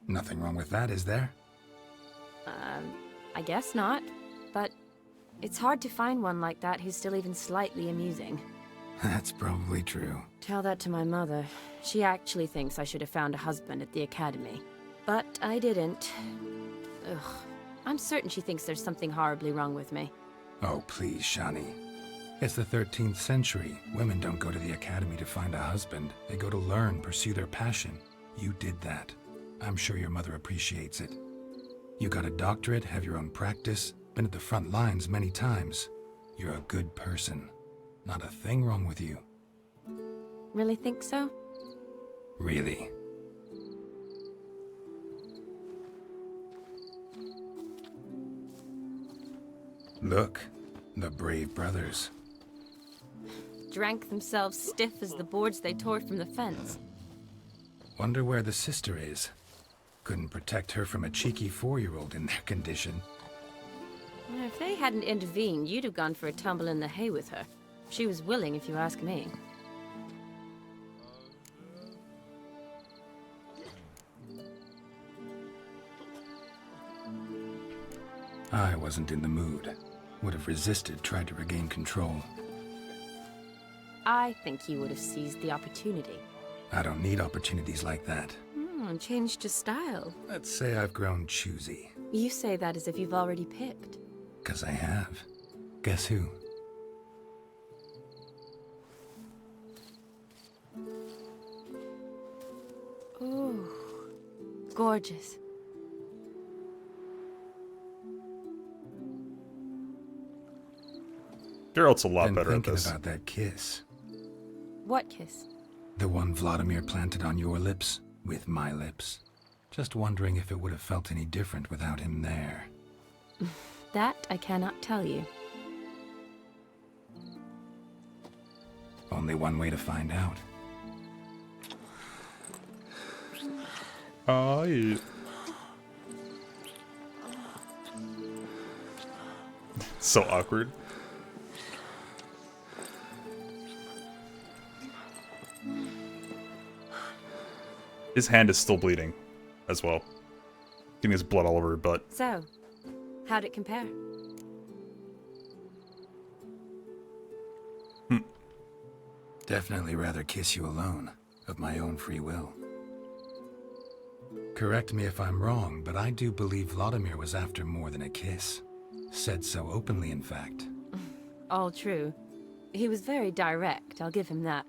Nothing wrong with that, is there? I guess not, but it's hard to find one like that who's still even slightly amusing. That's probably true. Tell that to my mother. She actually thinks I should have found a husband at the academy. But I didn't. Ugh. I'm certain she thinks there's something horribly wrong with me. Oh, please, Shani. It's the 13th century. Women don't go to the academy to find a husband. They go to learn, pursue their passion. You did that. I'm sure your mother appreciates it. You got a doctorate, have your own practice, been at the front lines many times. You're a good person. Not a thing wrong with you. Really think so? Really. Look, the brave brothers. Drank themselves stiff as the boards they tore from the fence. Wonder where the sister is. Couldn't protect her from a cheeky 4-year-old in their condition. If they hadn't intervened, you'd have gone for a tumble in the hay with her. She was willing, if you ask me. I wasn't in the mood. Would have resisted, tried to regain control. I think you would have seized the opportunity. I don't need opportunities like that. Changed your style. Let's say I've grown choosy. You say that as if you've already picked. 'Cause I have. Guess who? Ooh, gorgeous. Geralt's a lot better at Thinking this. about that kiss. What kiss? The one Vladimir planted on your lips, with my lips. Just wondering if it would have felt any different without him there. That I cannot tell you. Only one way to find out. Oh, yeah. So awkward. His hand is still bleeding, as well. Getting his blood all over her butt. So, how'd it compare? Definitely rather kiss you alone, of my own free will. Correct me if I'm wrong, but I do believe Vladimir was after more than a kiss. Said so openly, in fact. All true. He was very direct, I'll give him that.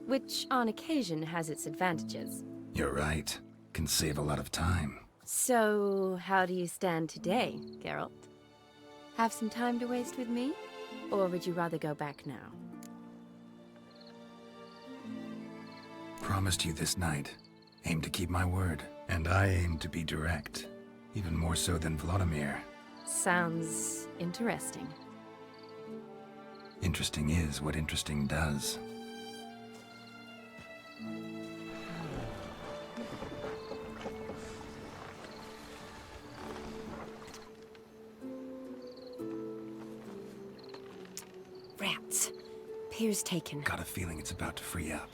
Which, on occasion, has its advantages. You're right. Can save a lot of time. So, how do you stand today, Geralt? Have some time to waste with me? Or would you rather go back now? Promised you this night. Aim to keep my word. And I aim to be direct. Even more so than Vladimir. Sounds interesting. Interesting is what interesting does. Rats. Pier's taken. Got a feeling it's about to free up.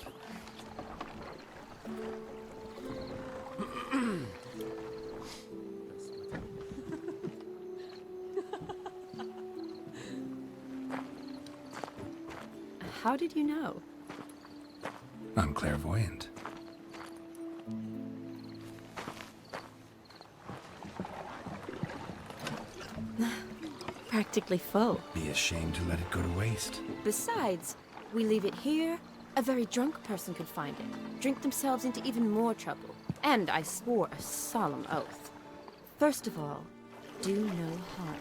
How did you know? I'm clairvoyant. Practically full. Be ashamed to let it go to waste. Besides, we leave it here, a very drunk person could find it, drink themselves into even more trouble. And I swore a solemn oath. First of all, do no harm.